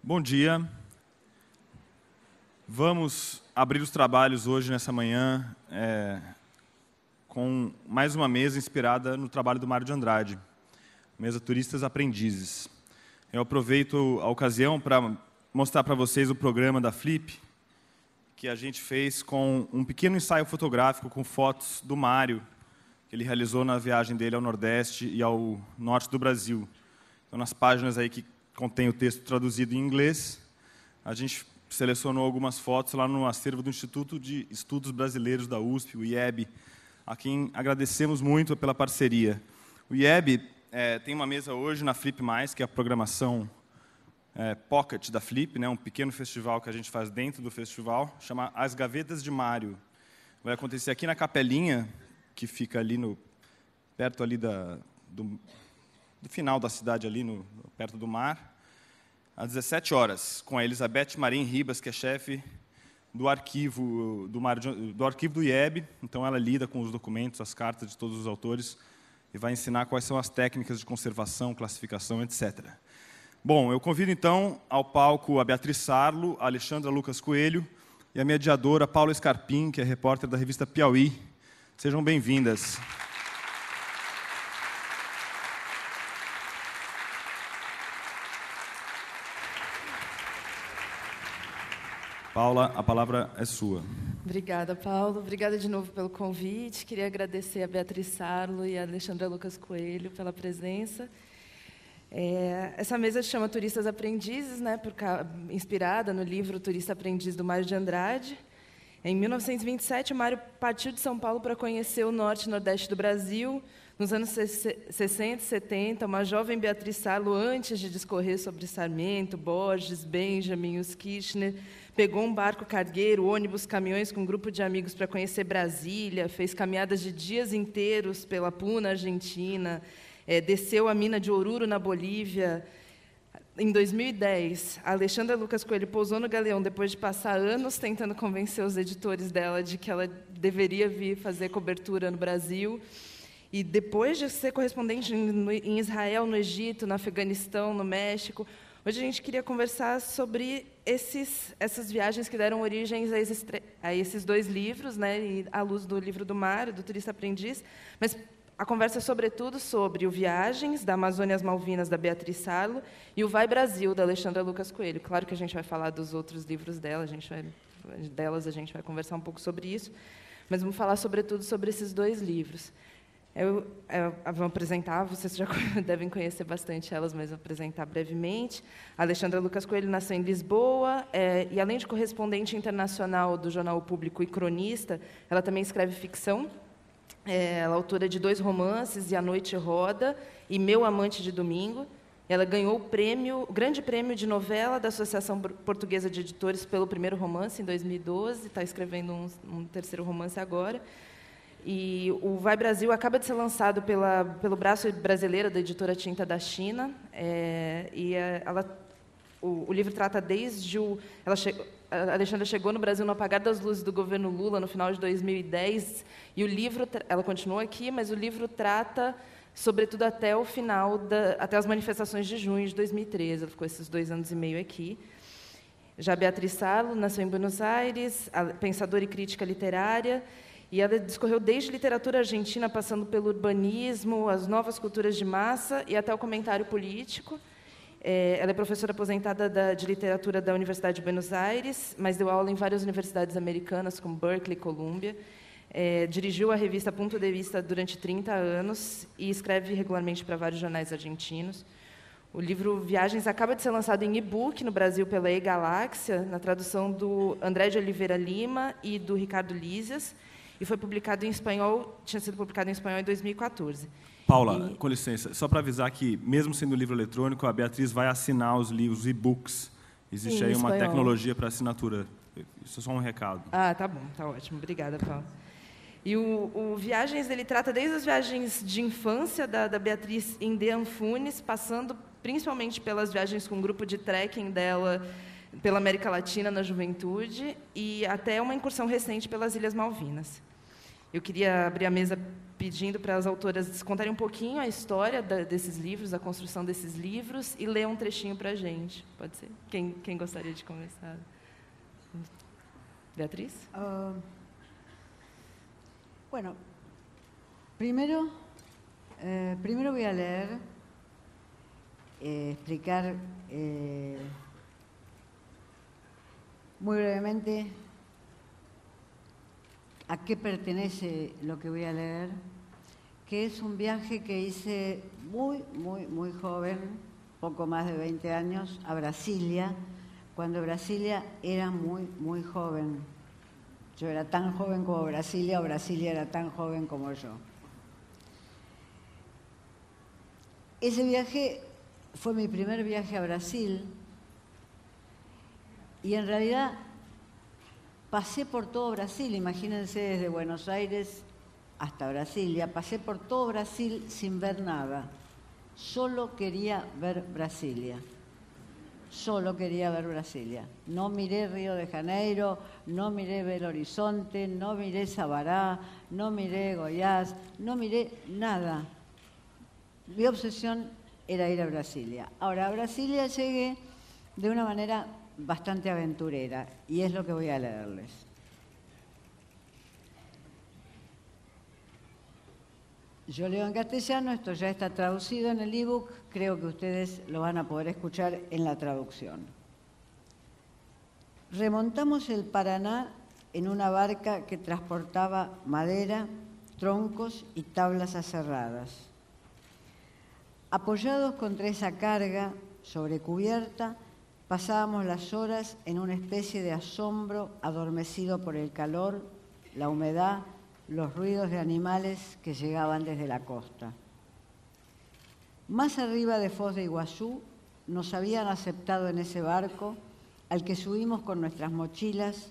Bom dia. Vamos abrir os trabalhos hoje, nessa manhã, com mais uma mesa inspirada no trabalho do Mário de Andrade, mesa Turistas Aprendizes. Eu aproveito a ocasião para mostrar para vocês o programa da Flip, que a gente fez com um pequeno ensaio fotográfico com fotos do Mário, que ele realizou na viagem dele ao Nordeste e ao Norte do Brasil. Então, nas páginas aí que contém o texto traduzido em inglês, a gente selecionou algumas fotos lá no acervo do Instituto de Estudos Brasileiros da USP, o IEB, a quem agradecemos muito pela parceria. O IEB tem uma mesa hoje na Flip+, que é a programação Pocket da Flip, né, um pequeno festival que a gente faz dentro do festival, chama As Gavetas de Mário. Vai acontecer aqui na Capelinha, que fica ali perto ali do final da cidade, ali perto do mar, às 17 horas, com a Elizabeth Marim Ribas, que é chefe do arquivo do IEB. Então, ela lida com os documentos, as cartas de todos os autores e vai ensinar quais são as técnicas de conservação, classificação, etc. Bom, eu convido, então, ao palco a Beatriz Sarlo, a Alexandra Lucas Coelho e a mediadora Paula Scarpim, que é repórter da revista Piauí. Sejam bem-vindas. Paula, a palavra é sua. Obrigada, Paulo. Obrigada de novo pelo convite. Queria agradecer a Beatriz Sarlo e a Alexandra Lucas Coelho pela presença. Essa mesa se chama Turistas Aprendizes, né, inspirada no livro Turista Aprendiz, do Mário de Andrade. Em 1927, o Mário partiu de São Paulo para conhecer o norte e nordeste do Brasil. Nos anos 60 e 70, uma jovem Beatriz Sarlo, antes de discorrer sobre Sarmento, Borges, Benjamin, os Kirchner, pegou um barco cargueiro, ônibus, caminhões com um grupo de amigos para conhecer Brasília, fez caminhadas de dias inteiros pela Puna, Argentina, desceu a mina de Oruro, na Bolívia. Em 2010, a Alexandra Lucas Coelho pousou no Galeão depois de passar anos tentando convencer os editores dela de que ela deveria vir fazer cobertura no Brasil. E depois de ser correspondente em Israel, no Egito, no Afeganistão, no México, hoje a gente queria conversar sobre essas viagens que deram origens a esses dois livros, né, e à luz do livro do Mário, do Turista Aprendiz, mas a conversa é sobretudo sobre o Viagens, da Amazônia às Malvinas, da Beatriz Sarlo, e o Vai Brasil, da Alexandra Lucas Coelho. Claro que a gente vai falar dos outros livros dela, a gente vai conversar um pouco sobre isso, mas vamos falar sobretudo sobre esses dois livros. Eu vou apresentar, vocês já devem conhecer bastante elas, mas vou apresentar brevemente. A Alexandra Lucas Coelho nasceu em Lisboa, e além de correspondente internacional do Jornal Público e cronista, ela também escreve ficção. Ela é autora de 2 romances, E a Noite Roda e Meu Amante de Domingo. Ela ganhou o Grande Prêmio de Novela da Associação Portuguesa de Editores pelo primeiro romance, em 2012, está escrevendo um terceiro romance agora. E o Vai Brasil acaba de ser lançado pelo braço brasileiro da editora Tinta da China. O livro trata desde a Alexandra chegou no Brasil no apagar das luzes do governo Lula, no final de 2010, e ela continua aqui, mas o livro trata, sobretudo, até o final, até as manifestações de junho de 2013. Ela ficou esses 2 anos e meio aqui. Já Beatriz Sarlo nasceu em Buenos Aires, pensadora e crítica literária, e ela discorreu desde literatura argentina, passando pelo urbanismo, as novas culturas de massa e até o comentário político. Ela é professora aposentada de literatura da Universidade de Buenos Aires, mas deu aula em várias universidades americanas, como Berkeley e Columbia. Dirigiu a revista Ponto de Vista durante 30 anos e escreve regularmente para vários jornais argentinos. O livro Viagens acaba de ser lançado em e-book no Brasil pela E-Galáxia, na tradução do André de Oliveira Lima e do Ricardo Lízias, e foi publicado em espanhol, tinha sido publicado em espanhol em 2014. Paula, com licença, só para avisar que, mesmo sendo livro eletrônico, a Beatriz vai assinar os livros, e-books. Existe aí uma tecnologia para assinatura. Isso é só um recado. Tá bom, tá ótimo. Obrigada, Paula. E o Viagens, ele trata desde as viagens de infância da Beatriz em De Anfunes, passando principalmente pelas viagens com um grupo de trekking dela pela América Latina na juventude, e até uma incursão recente pelas Ilhas Malvinas. Eu queria abrir a mesa pedindo para as autoras contarem um pouquinho a história desses livros, a construção desses livros, e ler um trechinho para a gente. Pode ser? Quem gostaria de começar? Beatriz? Bueno, primero voy a leer, explicar muy brevemente a qué pertenece lo que voy a leer, que es un viaje que hice muy joven, poco más de 20 años, a Brasilia, cuando Brasilia era muy joven. Yo era tan joven como Brasilia, o Brasilia era tan joven como yo. Ese viaje fue mi primer viaje a Brasil y en realidad pasé por todo Brasil, imagínense desde Buenos Aires hasta Brasilia, pasé por todo Brasil sin ver nada. Solo quería ver Brasilia. Solo quería ver Brasilia. No miré Río de Janeiro, no miré Belo Horizonte, no miré Sabará, no miré Goiás, no miré nada. Mi obsesión era ir a Brasilia. Ahora, a Brasilia llegué de una manera bastante aventurera y es lo que voy a leerles. Yo leo en castellano, esto ya está traducido en el ebook, creo que ustedes lo van a poder escuchar en la traducción. Remontamos el Paraná en una barca que transportaba madera, troncos y tablas aserradas. Apoyados contra esa carga sobre cubierta, pasábamos las horas en una especie de asombro adormecido por el calor, la humedad, los ruidos de animales que llegaban desde la costa. Más arriba de Foz de Iguazú nos habían aceptado en ese barco al que subimos con nuestras mochilas,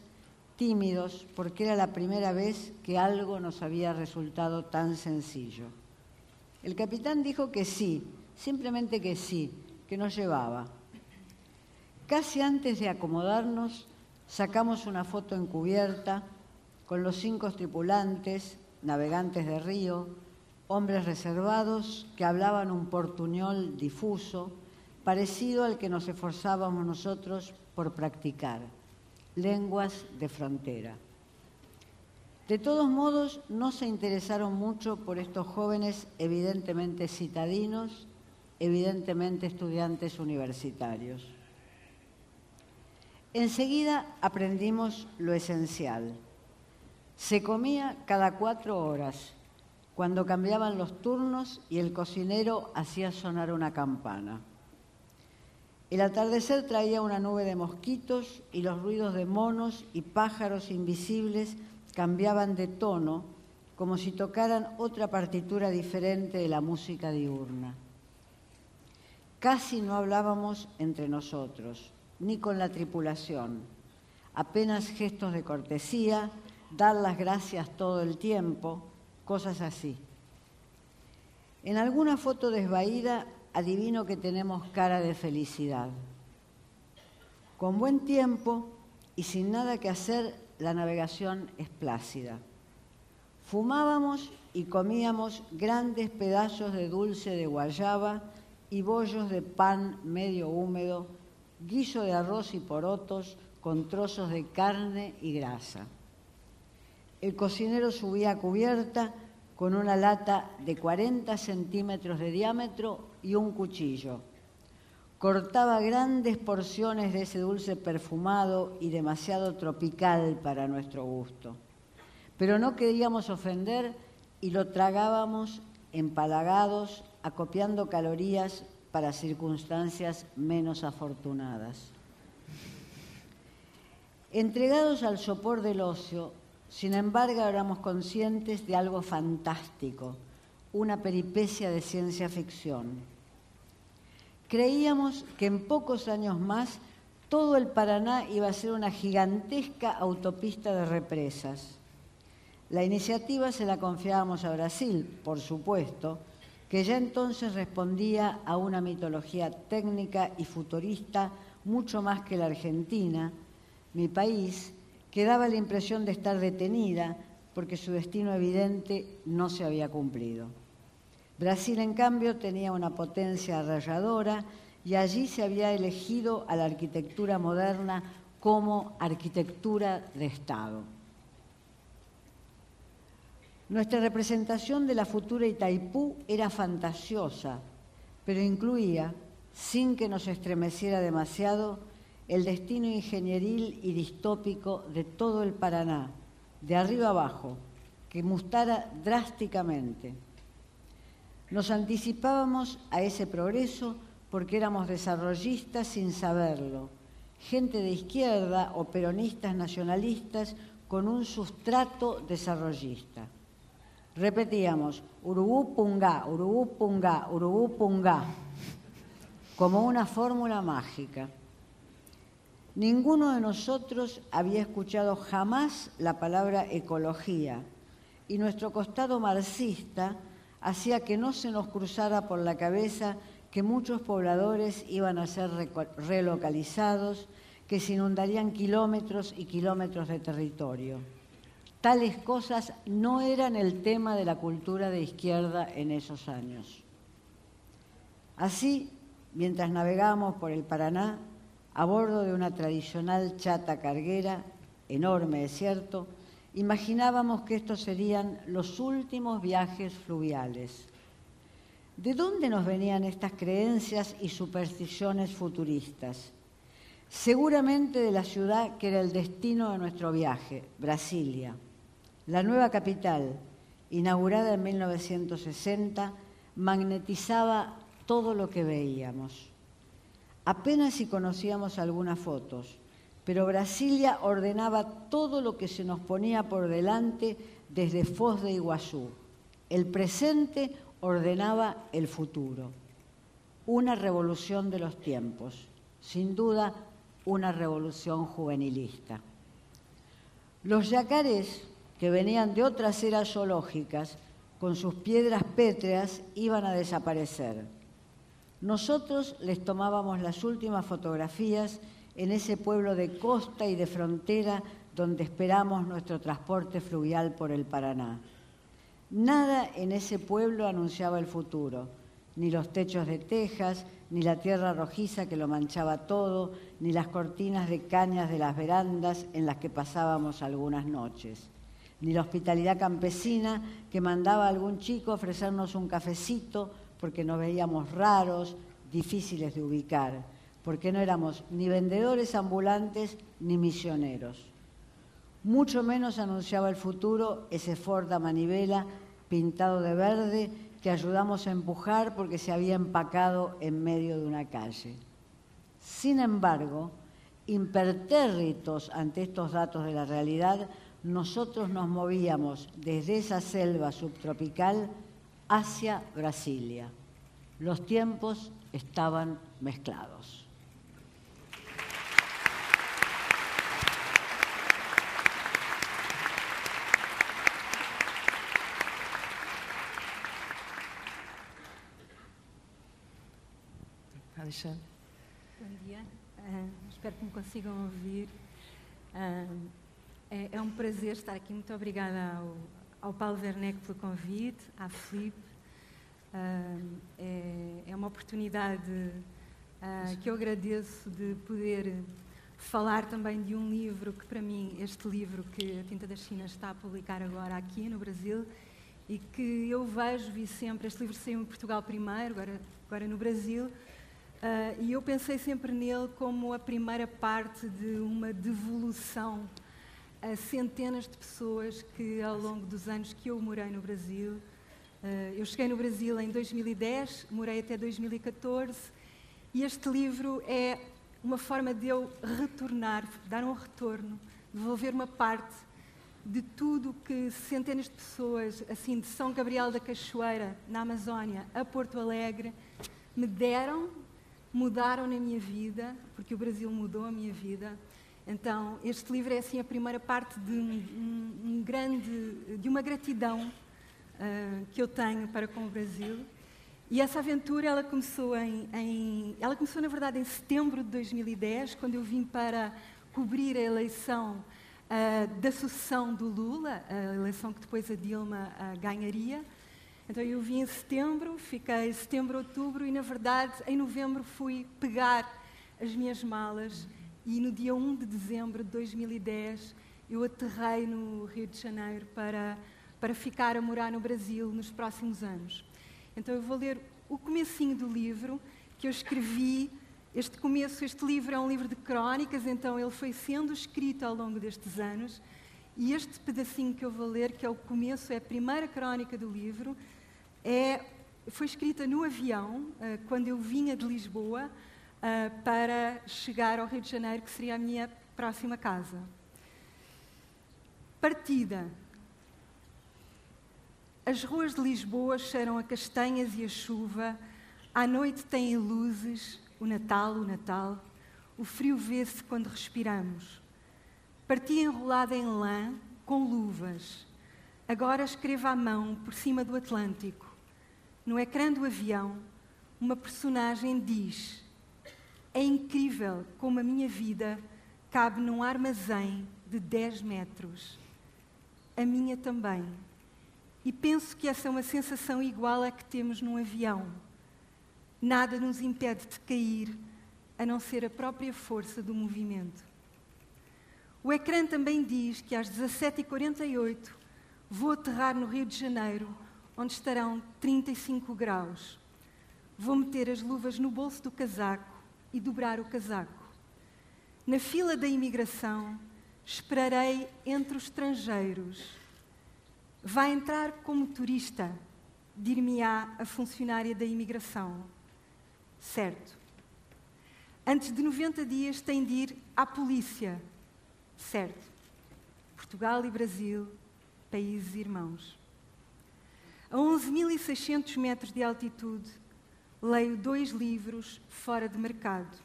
tímidos porque era la primera vez que algo nos había resultado tan sencillo. El capitán dijo que sí, simplemente que sí, que nos llevaba. Casi antes de acomodarnos, sacamos una foto encubierta con los 5 tripulantes, navegantes de río, hombres reservados que hablaban un portuñol difuso, parecido al que nos esforzábamos nosotros por practicar, lenguas de frontera. De todos modos, no se interesaron mucho por estos jóvenes evidentemente citadinos, evidentemente estudiantes universitarios. Enseguida aprendimos lo esencial. Se comía cada 4 horas, cuando cambiaban los turnos y el cocinero hacía sonar una campana. El atardecer traía una nube de mosquitos y los ruidos de monos y pájaros invisibles cambiaban de tono, como si tocaran otra partitura diferente de la música diurna. Casi no hablábamos entre nosotros, ni con la tripulación, apenas gestos de cortesía, dar las gracias todo el tiempo, cosas así. En alguna foto desvaída adivino que tenemos cara de felicidad. Con buen tiempo y sin nada que hacer, la navegación es plácida. Fumábamos y comíamos grandes pedazos de dulce de guayaba y bollos de pan medio húmedo, guiso de arroz y porotos con trozos de carne y grasa. El cocinero subía a cubierta con una lata de 40 centímetros de diámetro y un cuchillo. Cortaba grandes porciones de ese dulce perfumado y demasiado tropical para nuestro gusto. Pero no queríamos ofender y lo tragábamos empalagados, acopiando calorías para circunstancias menos afortunadas. Entregados al sopor del ocio, sin embargo, éramos conscientes de algo fantástico, una peripecia de ciencia ficción. Creíamos que en pocos años más todo el Paraná iba a ser una gigantesca autopista de represas. La iniciativa se la confiábamos a Brasil, por supuesto, que ya entonces respondía a una mitología técnica y futurista mucho más que la Argentina, mi país, que daba la impresión de estar detenida, porque su destino evidente no se había cumplido. Brasil, en cambio, tenía una potencia arrolladora y allí se había elegido a la arquitectura moderna como arquitectura de Estado. Nuestra representación de la futura Itaipú era fantasiosa, pero incluía, sin que nos estremeciera demasiado, el destino ingenieril y distópico de todo el Paraná, de arriba abajo, que mutara drásticamente. Nos anticipábamos a ese progreso porque éramos desarrollistas sin saberlo, gente de izquierda o peronistas nacionalistas con un sustrato desarrollista. Repetíamos, Urubú Pungá, Urubú Pungá, Urubú Pungá, como una fórmula mágica. Ninguno de nosotros había escuchado jamás la palabra ecología y nuestro costado marxista hacía que no se nos cruzara por la cabeza que muchos pobladores iban a ser relocalizados, que se inundarían kilómetros y kilómetros de territorio. Tales cosas no eran el tema de la cultura de izquierda en esos años. Así, mientras navegábamos por el Paraná, a bordo de una tradicional chata carguera, enorme es cierto, imaginábamos que estos serían los últimos viajes fluviales. ¿De dónde nos venían estas creencias y supersticiones futuristas? Seguramente de la ciudad que era el destino de nuestro viaje, Brasilia. La nueva capital, inaugurada en 1960, magnetizaba todo lo que veíamos. Apenas si conocíamos algunas fotos, pero Brasilia ordenaba todo lo que se nos ponía por delante desde Foz de Iguazú. El presente ordenaba el futuro. Una revolución de los tiempos, sin duda una revolución juvenilista. Los yacarés, que venían de otras eras zoológicas, con sus piedras pétreas, iban a desaparecer. Nosotros les tomábamos las últimas fotografías en ese pueblo de costa y de frontera donde esperamos nuestro transporte fluvial por el Paraná. Nada en ese pueblo anunciaba el futuro, ni los techos de tejas, ni la tierra rojiza que lo manchaba todo, ni las cortinas de cañas de las verandas en las que pasábamos algunas noches, ni la hospitalidad campesina que mandaba a algún chico a ofrecernos un cafecito porque nos veíamos raros, difíciles de ubicar, porque no éramos ni vendedores ambulantes ni misioneros. Mucho menos anunciaba el futuro ese Ford a manivela pintado de verde que ayudamos a empujar porque se había empacado en medio de una calle. Sin embargo, impertérritos ante estos datos de la realidad, nosotros nos movíamos desde esa selva subtropical hacia Brasilia. Los tiempos estaban mezclados. Alexandre. Bom dia, espero que me consigam ouvir. É um prazer estar aqui. Muito obrigada ao Paulo Werneck pelo convite, à Filipe. É uma oportunidade que eu agradeço de poder falar também de um livro que, para mim, este livro que a Tinta da China está a publicar agora aqui no Brasil e que eu vi sempre. Este livro saiu em Portugal primeiro, agora no Brasil. E eu pensei sempre nele como a primeira parte de uma devolução a centenas de pessoas que, ao longo dos anos que eu morei no Brasil, eu cheguei no Brasil em 2010, morei até 2014, e este livro é uma forma de eu retornar, dar um retorno, devolver uma parte de tudo que centenas de pessoas, assim, de São Gabriel da Cachoeira, na Amazónia, a Porto Alegre, me deram, mudaram na minha vida, porque o Brasil mudou a minha vida. Então, este livro é assim a primeira parte de uma gratidão que eu tenho para com o Brasil. E essa aventura ela começou na verdade em setembro de 2010, quando eu vim para cobrir a eleição da sucessão do Lula, a eleição que depois a Dilma ganharia. Então eu vim em setembro, fiquei setembro, outubro e, na verdade, em novembro fui pegar as minhas malas e no dia 1 de dezembro de 2010 eu aterrei no Rio de Janeiro para ficar a morar no Brasil nos próximos anos. Então eu vou ler o comecinho do livro que eu escrevi. Este livro é um livro de crónicas, então ele foi sendo escrito ao longo destes anos. E este pedacinho que eu vou ler, que é o começo, é a primeira crónica do livro, foi escrita no avião, quando eu vinha de Lisboa, para chegar ao Rio de Janeiro, que seria a minha próxima casa. Partida. As ruas de Lisboa cheiram a castanhas e a chuva, à noite têm luzes, o Natal, o frio vê-se quando respiramos. Parti enrolada em lã, com luvas. Agora escrevo à mão, por cima do Atlântico. No ecrã do avião, uma personagem diz: é incrível como a minha vida cabe num armazém de 10 metros. A minha também. E penso que essa é uma sensação igual à que temos num avião. Nada nos impede de cair, a não ser a própria força do movimento. O ecrã também diz que às 17h48 vou aterrar no Rio de Janeiro, onde estarão 35 graus. Vou meter as luvas no bolso do casaco e dobrar o casaco. Na fila da imigração, esperarei entre os estrangeiros. Vai entrar como turista, dir-me-á a funcionária da imigração. Certo. Antes de 90 dias tem de ir à polícia. Certo. Portugal e Brasil, países irmãos. A 11.600 metros de altitude, leio 2 livros fora de mercado.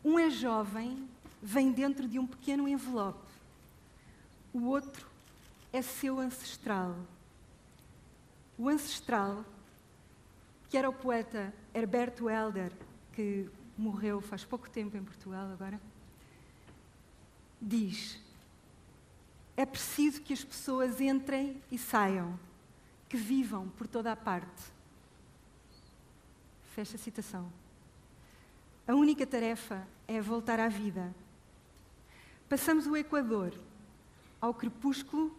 Um é jovem, vem dentro de um pequeno envelope. O outro é seu ancestral. O ancestral, que era o poeta Herberto Helder, que morreu faz pouco tempo em Portugal agora, diz: é preciso que as pessoas entrem e saiam, que vivam por toda a parte. Fecha a citação. A única tarefa é voltar à vida. Passamos o Equador. Ao crepúsculo,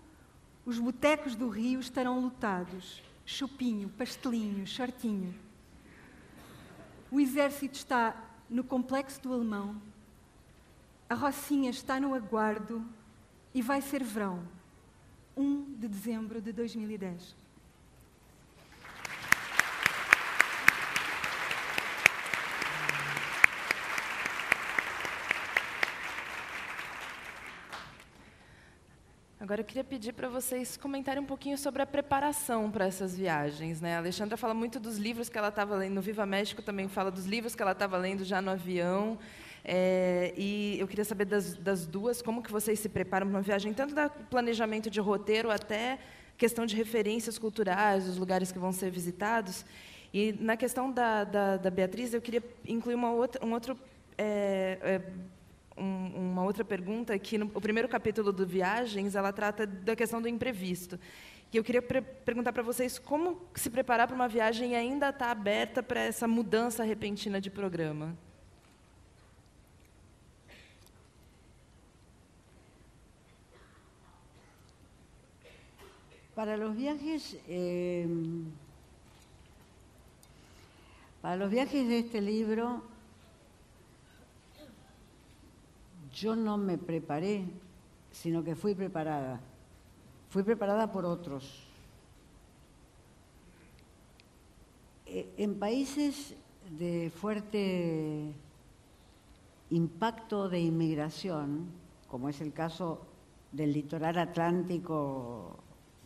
os botecos do Rio estarão lotados. Chopinho, pastelinho, shortinho. O exército está no Complexo do Alemão. A Rocinha está no aguardo e vai ser verão. 1 de dezembro de 2010. Agora eu queria pedir para vocês comentarem um pouquinho sobre a preparação para essas viagens, né? A Alexandra fala muito dos livros que ela estava lendo, no Viva México também fala dos livros que ela estava lendo já no avião. E eu queria saber das duas, como que vocês se preparam para uma viagem, tanto do planejamento de roteiro até questão de referências culturais, os lugares que vão ser visitados. E na questão da Beatriz, eu queria incluir uma outra pergunta, que no primeiro capítulo do Viagens, ela trata da questão do imprevisto. E eu queria perguntar para vocês como se preparar para uma viagem e ainda estar aberta para essa mudança repentina de programa. Para los viajes de este libro, yo no me preparé, sino que fui preparada. Fui preparada por otros. En países de fuerte impacto de inmigración, como es el caso del litoral atlántico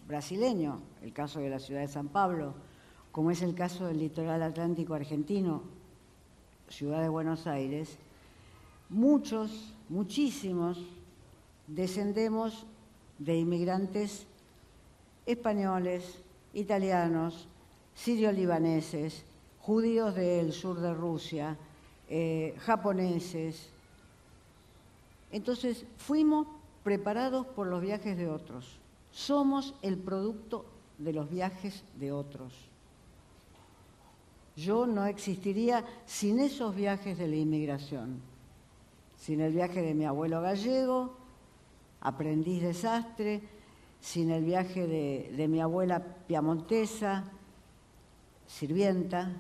brasileño, el caso de la ciudad de San Pablo, como es el caso del litoral atlántico argentino, ciudad de Buenos Aires, muchísimos, descendemos de inmigrantes españoles, italianos, sirio-libaneses, judíos del sur de Rusia, japoneses. Entonces fuimos preparados por los viajes de otros. Somos el producto de los viajes de otros. Yo no existiría sin esos viajes de la inmigración, sin el viaje de mi abuelo gallego, aprendiz de sastre, sin el viaje de mi abuela piamontesa, sirvienta,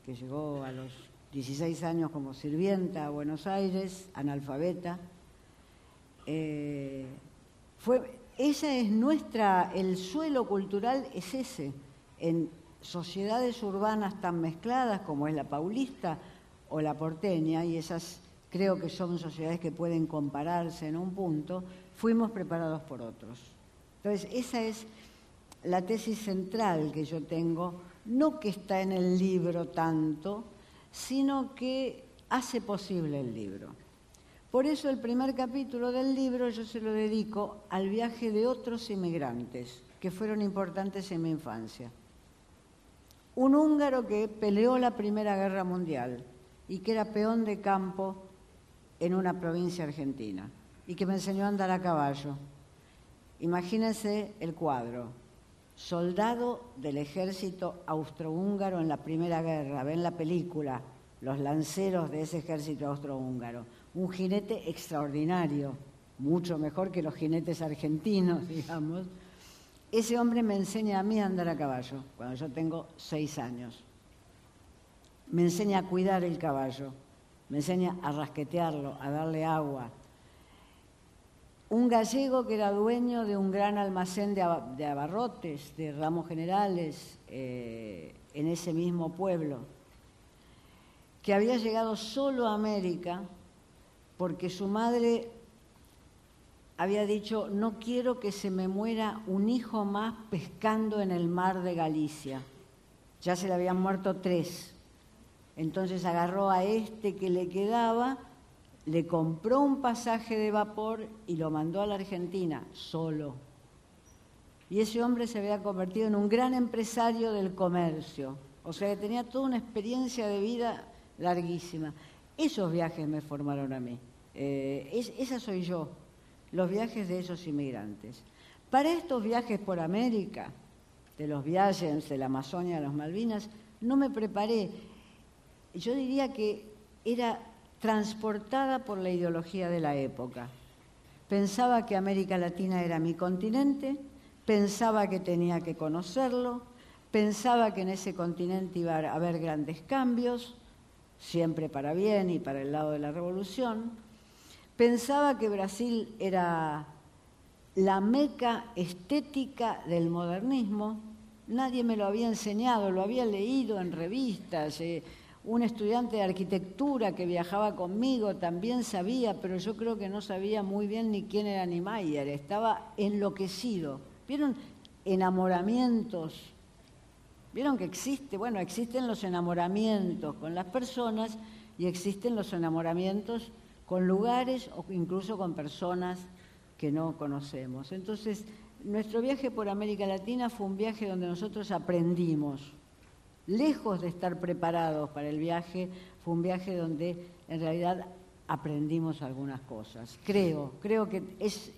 que llegó a los 16 años como sirvienta a Buenos Aires, analfabeta. Esa es el suelo cultural es ese, en sociedades urbanas tan mezcladas como es la paulista o la porteña, y esas creo que son sociedades que pueden compararse en un punto, fuimos preparados por otros. Entonces, esa es la tesis central que yo tengo, no que está en el libro tanto, sino que hace posible el libro. Por eso el primer capítulo del libro yo se lo dedico al viaje de otros inmigrantes que fueron importantes en mi infancia. Un húngaro que peleó la Primera Guerra Mundial y que era peón de campo en una provincia argentina y que me enseñó a andar a caballo. Imagínense el cuadro: soldado del ejército austrohúngaro en la Primera Guerra, ven la película, los lanceros de ese ejército austrohúngaro. Un jinete extraordinario, mucho mejor que los jinetes argentinos, digamos. Ese hombre me enseña a mí a andar a caballo, cuando yo tengo 6 años. Me enseña a cuidar el caballo, me enseña a rasquetearlo, a darle agua. Un gallego que era dueño de un gran almacén de abarrotes, de ramos generales, en ese mismo pueblo, que había llegado solo a América porque su madre había dicho: no quiero que se me muera un hijo más pescando en el mar de Galicia. Ya se le habían muerto 3. Entonces agarró a este que le quedaba, le compró un pasaje de vapor y lo mandó a la Argentina, solo. Y ese hombre se había convertido en un gran empresario del comercio. O sea, que tenía toda una experiencia de vida larguísima. Esos viajes me formaron a mí. Esa soy yo, los viajes de esos inmigrantes. Para estos viajes por América, de los Viagens, de la Amazonia, de las Malvinas, no me preparé. Yo diría que era transportada por la ideología de la época. Pensaba que América Latina era mi continente, pensaba que tenía que conocerlo, pensaba que en ese continente iba a haber grandes cambios, siempre para bien y para el lado de la revolución. Pensaba que Brasil era la meca estética del modernismo. Nadie me lo había enseñado, lo había leído en revistas. Un estudiante de arquitectura que viajaba conmigo también sabía, pero yo creo que no sabía muy bien ni quién era Niemeyer. Estaba enloquecido. ¿Vieron enamoramientos? ¿Vieron que existe? Bueno, existen los enamoramientos con las personas y existen los enamoramientos con lugares o incluso con personas que no conocemos. Entonces, nuestro viaje por América Latina fue un viaje donde nosotros aprendimos. Lejos de estar preparados para el viaje, fue un viaje donde en realidad aprendimos algunas cosas. Creo que es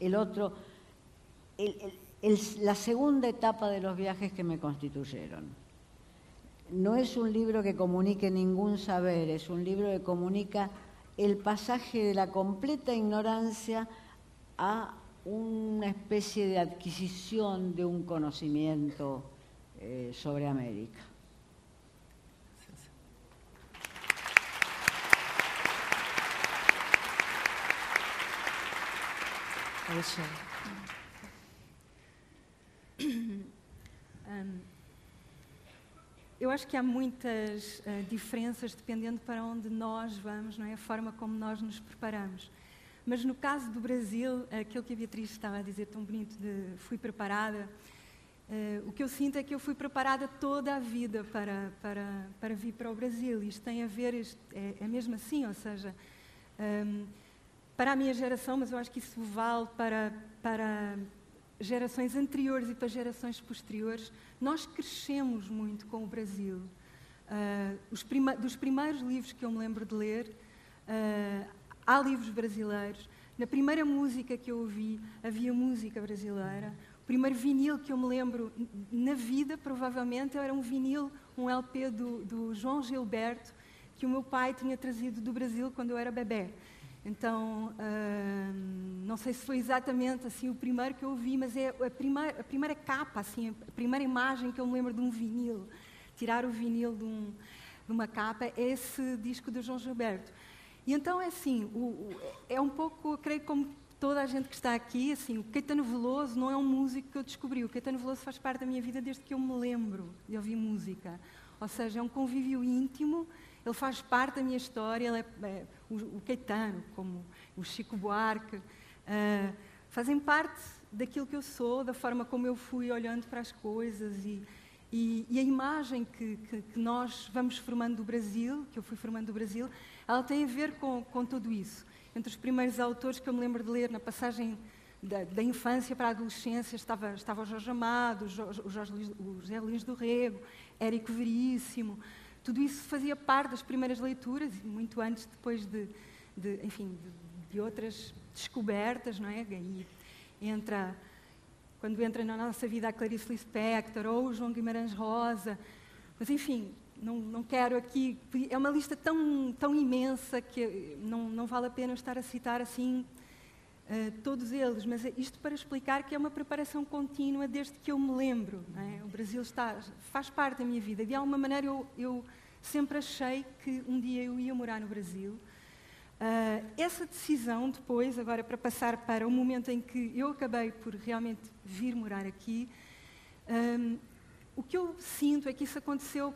la segunda etapa de los viajes que me constituyeron. No es un libro que comunique ningún saber, es un libro que comunica el pasaje de la completa ignorancia a una especie de adquisición de un conocimiento sobre América. Eu acho que há muitas diferenças dependendo para onde nós vamos, não é? A forma como nós nos preparamos. Mas no caso do Brasil, aquilo que a Beatriz estava a dizer tão bonito de fui preparada, o que eu sinto é que eu fui preparada toda a vida para vir para o Brasil. Isto tem a ver, é mesmo assim, ou seja, para a minha geração, mas eu acho que isso vale para gerações anteriores e para gerações posteriores, nós crescemos muito com o Brasil. Dos primeiros livros que eu me lembro de ler, há livros brasileiros. Na primeira música que eu ouvi, havia música brasileira. O primeiro vinil que eu me lembro na vida, provavelmente, era um vinil, um LP do João Gilberto, que o meu pai tinha trazido do Brasil quando eu era bebé. Então, não sei se foi exatamente assim o primeiro que eu ouvi, mas é a primeira capa, assim, a primeira imagem que eu me lembro de um vinil. Tirar o vinil de uma capa, é esse disco do João Gilberto. E então é assim, é um pouco, creio, como toda a gente que está aqui, assim, o Caetano Veloso não é um músico que eu descobri. O Caetano Veloso faz parte da minha vida desde que eu me lembro de ouvir música. Ou seja, é um convívio íntimo, ele faz parte da minha história, ele o Caetano, como o Chico Buarque, fazem parte daquilo que eu sou, da forma como eu fui olhando para as coisas e a imagem que nós vamos formando do Brasil, que eu fui formando do Brasil, ela tem a ver com tudo isso. Entre os primeiros autores que eu me lembro de ler na passagem da infância para a adolescência estava o Jorge Amado, o José Lins do Rego, Érico Veríssimo. Tudo isso fazia parte das primeiras leituras, muito antes, depois de outras descobertas, não é? E quando entra na nossa vida a Clarice Lispector ou o João Guimarães Rosa, mas enfim, não quero aqui, é uma lista tão imensa que não vale a pena estar a citar assim todos eles, mas isto para explicar que é uma preparação contínua desde que eu me lembro, não é? O Brasil faz parte da minha vida, de alguma maneira eu sempre achei que um dia eu ia morar no Brasil. Essa decisão depois, agora para passar para o momento em que eu acabei por realmente vir morar aqui, o que eu sinto é que isso aconteceu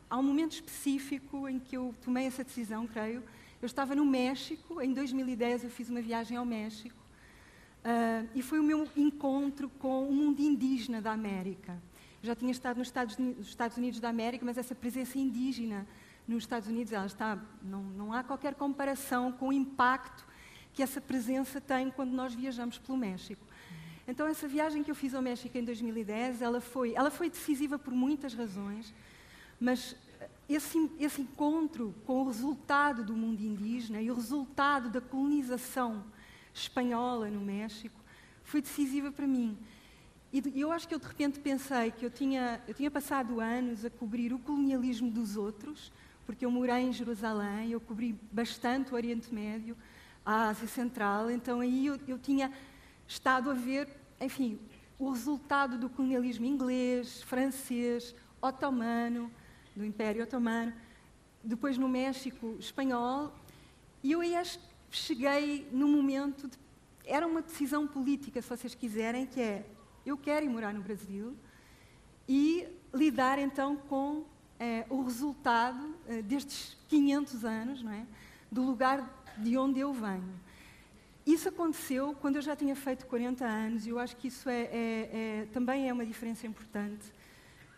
a um momento específico em que eu tomei essa decisão, creio. Eu estava no México, em 2010 eu fiz uma viagem ao México, e foi o meu encontro com o mundo indígena da América. Eu já tinha estado nos Estados Unidos da América, mas essa presença indígena nos Estados Unidos, não há qualquer comparação com o impacto que essa presença tem quando nós viajamos pelo México. Então, essa viagem que eu fiz ao México em 2010, ela foi decisiva por muitas razões, mas esse encontro com o resultado do mundo indígena e o resultado da colonização espanhola no México foi decisiva para mim. E eu acho que eu, de repente, pensei que eu tinha passado anos a cobrir o colonialismo dos outros, porque eu morei em Jerusalém, eu cobri bastante o Oriente Médio, a Ásia Central, então aí eu tinha estado a ver, enfim, o resultado do colonialismo inglês, francês, otomano, do Império Otomano, depois no México, espanhol, e eu aí acho que cheguei num momento, era uma decisão política, se vocês quiserem, que é, eu quero ir morar no Brasil e lidar então com o resultado destes 500 anos, não é? Do lugar de onde eu venho. Isso aconteceu quando eu já tinha feito 40 anos e eu acho que isso também é uma diferença importante,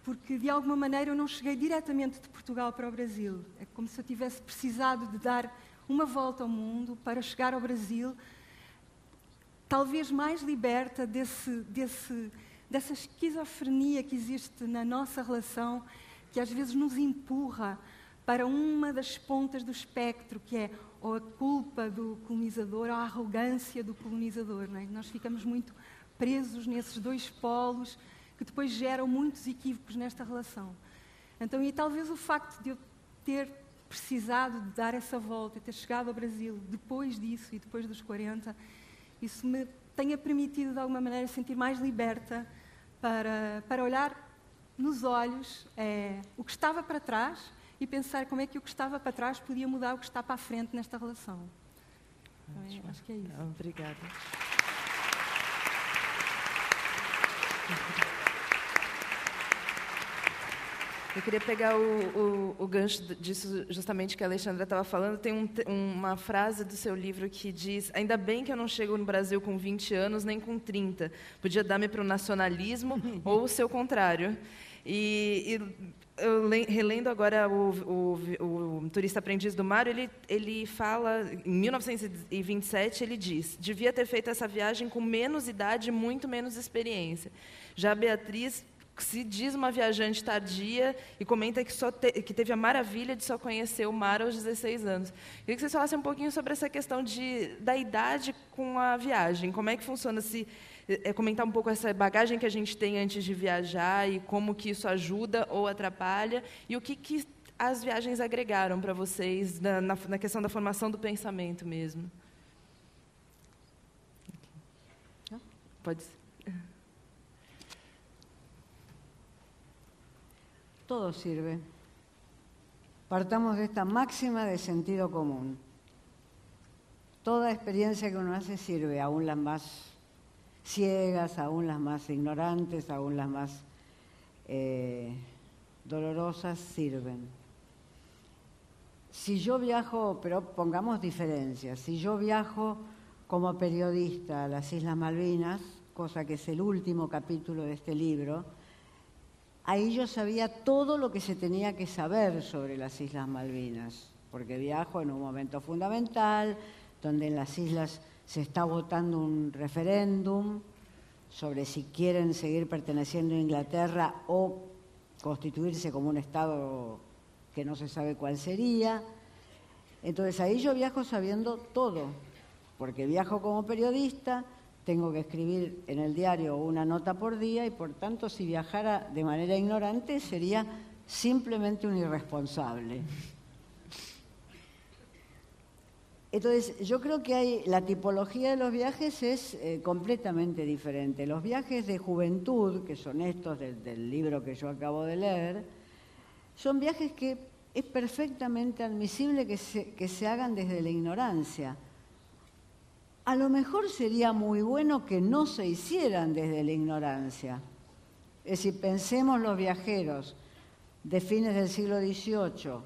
porque de alguma maneira eu não cheguei diretamente de Portugal para o Brasil. É como se eu tivesse precisado de dar uma volta ao mundo para chegar ao Brasil, talvez mais liberta dessa esquizofrenia que existe na nossa relação, que às vezes nos empurra para uma das pontas do espectro, que é ou a culpa do colonizador ou a arrogância do colonizador. Não é? Nós ficamos muito presos nesses dois polos que depois geram muitos equívocos nesta relação. Então, e talvez o facto de eu ter precisado de dar essa volta, ter chegado ao Brasil depois disso e depois dos 40, isso me tenha permitido, de alguma maneira, sentir mais liberta para olhar nos olhos o que estava para trás e pensar como é que o que estava para trás podia mudar o que está para a frente nesta relação. Então, acho que é isso. Obrigada. Eu queria pegar o gancho disso justamente que a Alexandra estava falando. Tem uma frase do seu livro que diz: ainda bem que eu não chego no Brasil com 20 anos nem com 30. Podia dar-me para o nacionalismo ou o seu contrário. E eu relendo agora o Turista Aprendiz do Mário, ele fala, em 1927, ele diz: devia ter feito essa viagem com menos idade e muito menos experiência. Já a Beatriz se diz uma viajante tardia e comenta que teve a maravilha de só conhecer o mar aos 16 anos. Queria que vocês falassem um pouquinho sobre essa questão da idade com a viagem. Como é que funciona? Comentar um pouco essa bagagem que a gente tem antes de viajar e como que isso ajuda ou atrapalha, e o que as viagens agregaram para vocês na questão da formação do pensamento mesmo. Pode ser. Todo sirve. Partamos de esta máxima de sentido común. Toda experiencia que uno hace sirve, aún las más ciegas, aún las más ignorantes, aún las más dolorosas, sirven. Si yo viajo, pero pongamos diferencias, si yo viajo como periodista a las Islas Malvinas, cosa que es el último capítulo de este libro, ahí yo sabía todo lo que se tenía que saber sobre las Islas Malvinas, porque viajo en un momento fundamental, donde en las islas se está votando un referéndum sobre si quieren seguir perteneciendo a Inglaterra o constituirse como un Estado que no se sabe cuál sería. Entonces ahí yo viajo sabiendo todo, porque viajo como periodista, tengo que escribir en el diario una nota por día y por tanto si viajara de manera ignorante sería simplemente un irresponsable. Entonces yo creo que la tipología de los viajes es completamente diferente. Los viajes de juventud, que son estos del libro que yo acabo de leer, son viajes que es perfectamente admisible que se hagan desde la ignorancia. A lo mejor sería muy bueno que no se hicieran desde la ignorancia. Es decir, pensemos los viajeros de fines del siglo XVIII,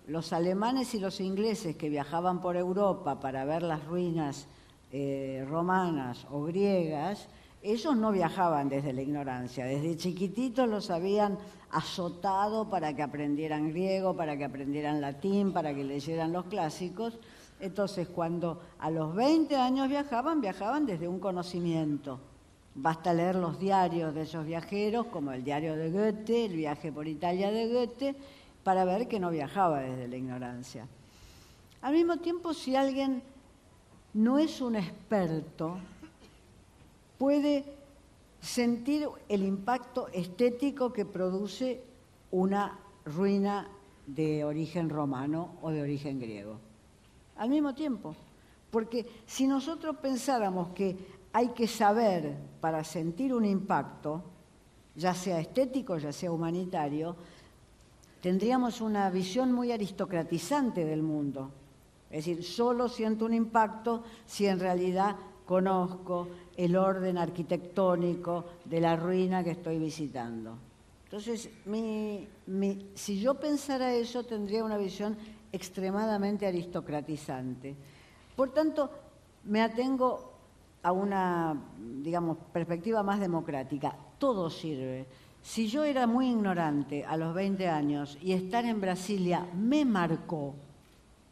los alemanes y los ingleses que viajaban por Europa para ver las ruinas romanas o griegas, ellos no viajaban desde la ignorancia. Desde chiquititos los habían azotado para que aprendieran griego, para que aprendieran latín, para que leyeran los clásicos. Entonces, cuando a los 20 años viajaban desde un conocimiento. Basta leer los diarios de esos viajeros, como el diario de Goethe, el viaje por Italia de Goethe, para ver que no viajaba desde la ignorancia. Al mismo tiempo, si alguien no es un experto, puede sentir el impacto estético que produce una ruina de origen romano o de origen griego. Al mismo tiempo, porque si nosotros pensáramos que hay que saber para sentir un impacto, ya sea estético, ya sea humanitario, tendríamos una visión muy aristocratizante del mundo. Es decir, solo siento un impacto si en realidad conozco el orden arquitectónico de la ruina que estoy visitando. Entonces, si yo pensara eso, tendría una visión extremadamente aristocratizante. Por tanto, me atengo a una, digamos, perspectiva más democrática. Todo sirve. Si yo era muy ignorante a los 20 años y estar en Brasilia me marcó,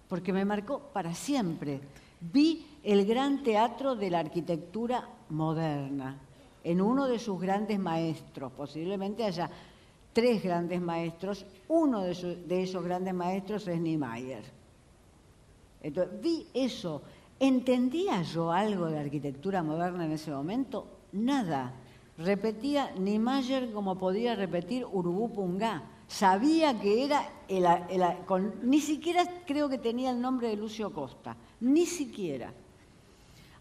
porque me marcó para siempre. Vi el gran teatro de la arquitectura moderna en uno de sus grandes maestros. Posiblemente haya 3 grandes maestros. Uno de esos grandes maestros es Niemeyer. Entonces, vi eso. ¿Entendía yo algo de arquitectura moderna en ese momento? Nada. Repetía Niemeyer como podía repetir Urubú Pungá. Sabía que era ni siquiera creo que tenía el nombre de Lucio Costa, ni siquiera.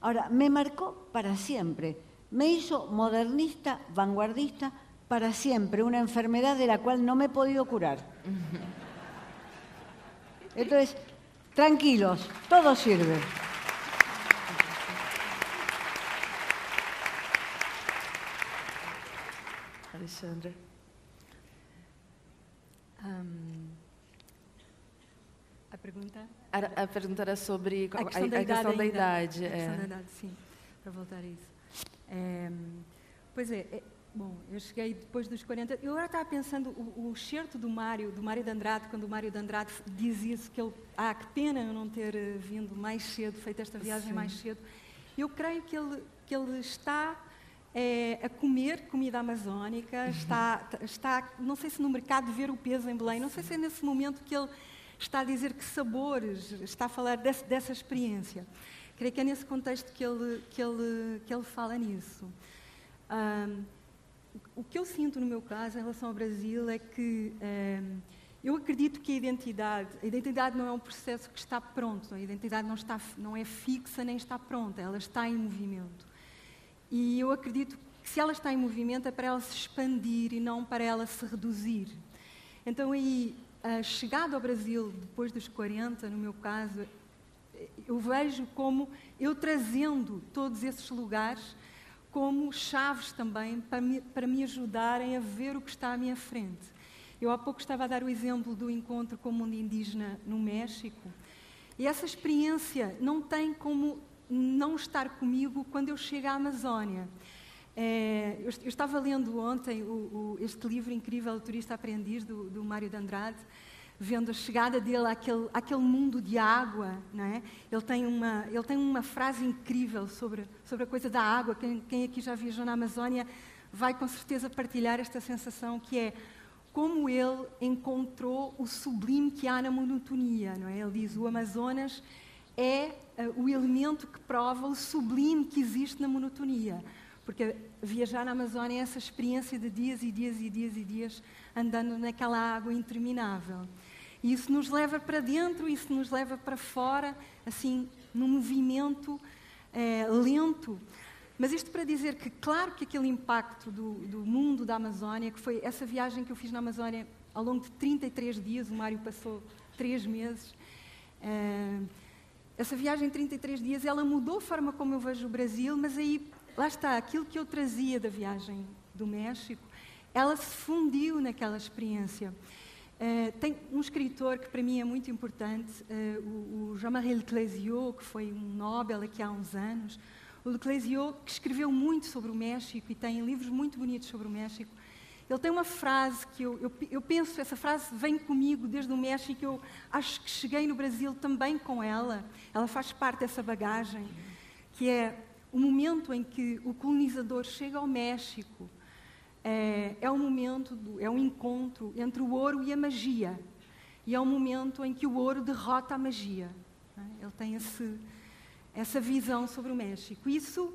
Ahora, me marcó para siempre, me hizo modernista, vanguardista para siempre, una enfermedad de la cual no me he podido curar. Entonces, tranquilos, todo sirve. Alexandra. A pergunta? A pergunta era sobre a questão da idade. A questão da idade, sim, para voltar a isso. Pois é, bom, eu cheguei depois dos 40, eu agora estava pensando, o excerto do Mário de Andrade, quando o Mário de Andrade diz isso, que que pena eu não ter vindo mais cedo, feito esta viagem mais cedo, eu creio que ele está a comer comida amazónica, está, não sei se no mercado de ver o peso em Belém, não sei se é nesse momento que ele está a dizer que sabores, está a falar dessa experiência. Creio que é nesse contexto que ele fala nisso. O que eu sinto no meu caso em relação ao Brasil é que eu acredito que a identidade não é um processo que está pronto, a identidade não é fixa nem está pronta, ela está em movimento. E eu acredito que se ela está em movimento é para ela se expandir e não para ela se reduzir. Então aí, a chegada ao Brasil depois dos 40, no meu caso, eu vejo como eu trazendo todos esses lugares como chaves também para me ajudarem a ver o que está à minha frente. Eu há pouco estava a dar o exemplo do encontro com o mundo indígena no México, e essa experiência não tem como não estar comigo quando eu chego à Amazónia. Eu estava lendo ontem este livro incrível, O Turista Aprendiz, do Mário de Andrade, vendo a chegada dele àquele mundo de água, não é? Ele tem uma frase incrível sobre a coisa da água. Quem aqui já viajou na Amazónia vai com certeza partilhar esta sensação, que é como ele encontrou o sublime que há na monotonia, não é? Ele diz: o Amazonas é o elemento que prova o sublime que existe na monotonia. Porque viajar na Amazónia é essa experiência de dias e dias e dias e dias andando naquela água interminável. E isso nos leva para dentro, isso nos leva para fora, assim, num movimento lento. Mas isto para dizer que, claro que aquele impacto do mundo da Amazónia, que foi essa viagem que eu fiz na Amazónia ao longo de 33 dias, o Mário passou 3 meses, essa viagem de 33 dias, ela mudou a forma como eu vejo o Brasil, mas aí, lá está, aquilo que eu trazia da viagem do México, ela se fundiu naquela experiência. Tem um escritor que para mim é muito importante, o Jean-Marie Leclésio, que foi um Nobel aqui há uns anos. O Leclésio, que escreveu muito sobre o México e tem livros muito bonitos sobre o México. Ele tem uma frase que eu penso, essa frase vem comigo desde o México, eu acho que cheguei no Brasil também com ela faz parte dessa bagagem, que é o momento em que o colonizador chega ao México, é um encontro entre o ouro e a magia, e é um momento em que o ouro derrota a magia. Ele tem essa visão sobre o México. Isso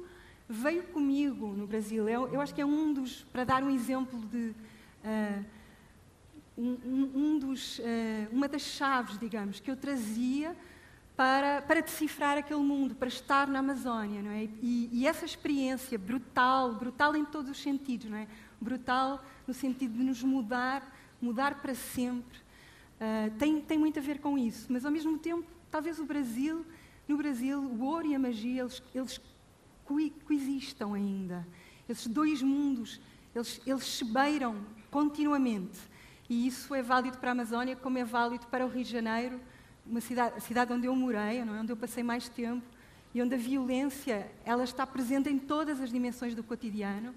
veio comigo no Brasil. Eu acho que é para dar um exemplo de uma das chaves, digamos, que eu trazia para decifrar aquele mundo, para estar na Amazónia, não é? E essa experiência brutal em todos os sentidos, não é? Brutal no sentido de nos mudar para sempre, tem muito a ver com isso. Mas ao mesmo tempo, talvez no Brasil, o ouro e a magia, eles coexistam ainda. Esses dois mundos, eles se beiram continuamente. E isso é válido para a Amazónia, como é válido para o Rio de Janeiro, a cidade onde eu morei, não é? Onde eu passei mais tempo, e onde a violência ela está presente em todas as dimensões do cotidiano,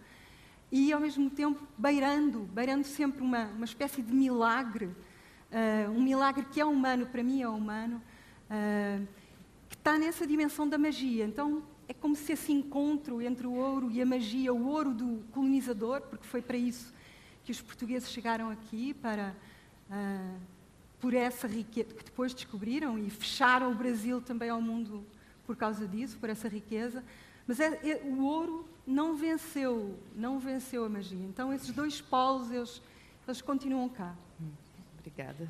e ao mesmo tempo beirando sempre uma espécie de milagre, um milagre que é humano, para mim é humano, que está nessa dimensão da magia. Então é como se esse encontro entre o ouro e a magia, o ouro do colonizador, porque foi para isso que os portugueses chegaram aqui, por essa riqueza que depois descobriram e fecharam o Brasil também ao mundo por causa disso, por essa riqueza. Mas o ouro não venceu a magia. Então esses dois polos, eles continuam cá. Obrigada.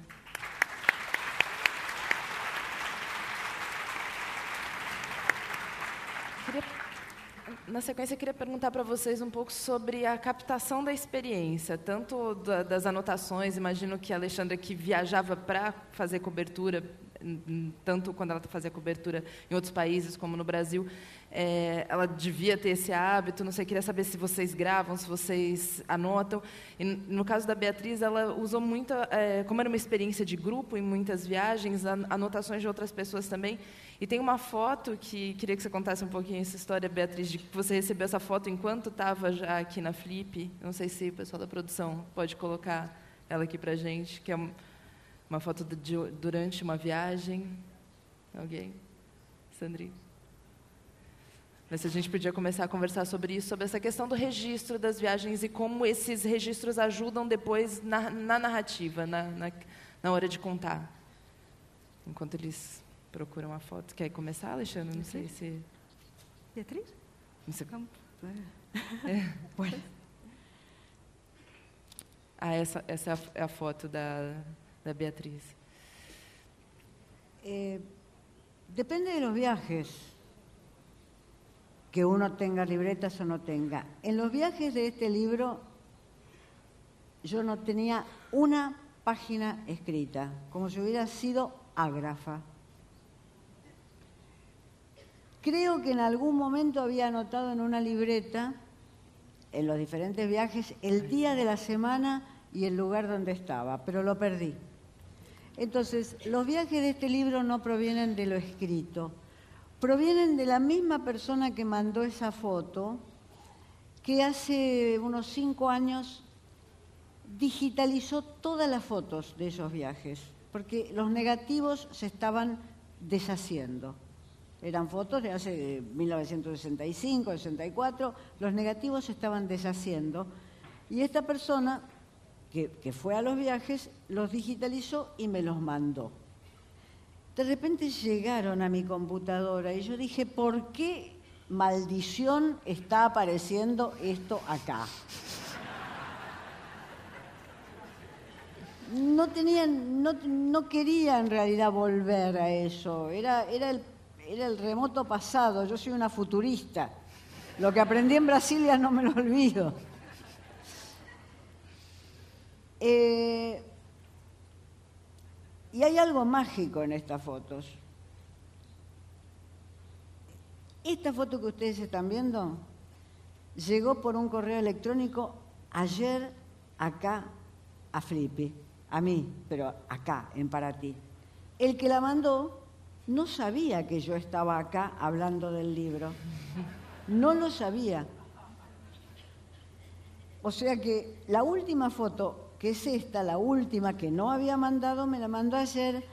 Na sequência, eu queria perguntar para vocês um pouco sobre a captação da experiência, tanto das anotações. Imagino que a Alexandra, que viajava para fazer cobertura, tanto quando ela fazia cobertura em outros países como no Brasil, ela devia ter esse hábito. Não sei, queria saber se vocês gravam, se vocês anotam. E no caso da Beatriz, ela usou muito, como era uma experiência de grupo em muitas viagens, anotações de outras pessoas também. E tem uma foto que queria que você contasse um pouquinho essa história, Beatriz, de que você recebeu essa foto enquanto estava já aqui na Flip. Não sei se o pessoal da produção pode colocar ela aqui para a gente, que é uma foto durante uma viagem. Alguém? Sandrinho? Mas se a gente podia começar a conversar sobre isso, sobre essa questão do registro das viagens e como esses registros ajudam depois na narrativa, na hora de contar. Enquanto eles procuram a foto. Quer começar, Alexandre? Não sei se... Beatriz? Não sei. Como? Essa é a foto da Beatriz. Depende de los viajes, que uno tenga libretas o no tenga. En los viajes de este libro, yo no tenía una página escrita, como si hubiera sido ágrafa. Creo que en algún momento había anotado en una libreta, en los diferentes viajes, el día de la semana y el lugar donde estaba, pero lo perdí. Entonces, los viajes de este libro no provienen de lo escrito, provienen de la misma persona que mandó esa foto, que hace unos 5 años digitalizó todas las fotos de esos viajes, porque los negativos se estaban deshaciendo. Eran fotos de hace 1965, 64, los negativos se estaban deshaciendo. Y esta persona, que fue a los viajes, los digitalizó y me los mandó. De repente llegaron a mi computadora y yo dije, ¿por qué maldición está apareciendo esto acá? No quería en realidad volver a eso, era el remoto pasado, yo soy una futurista. Lo que aprendí en Brasilia no me lo olvido. Y hay algo mágico en estas fotos. Esta foto que ustedes están viendo llegó por un correo electrónico ayer acá a Flippy, a mí, pero acá, en Paraty. El que la mandó no sabía que yo estaba acá hablando del libro. No lo sabía. O sea que la última foto, que es esta, la última que no había mandado, me la mandó ayer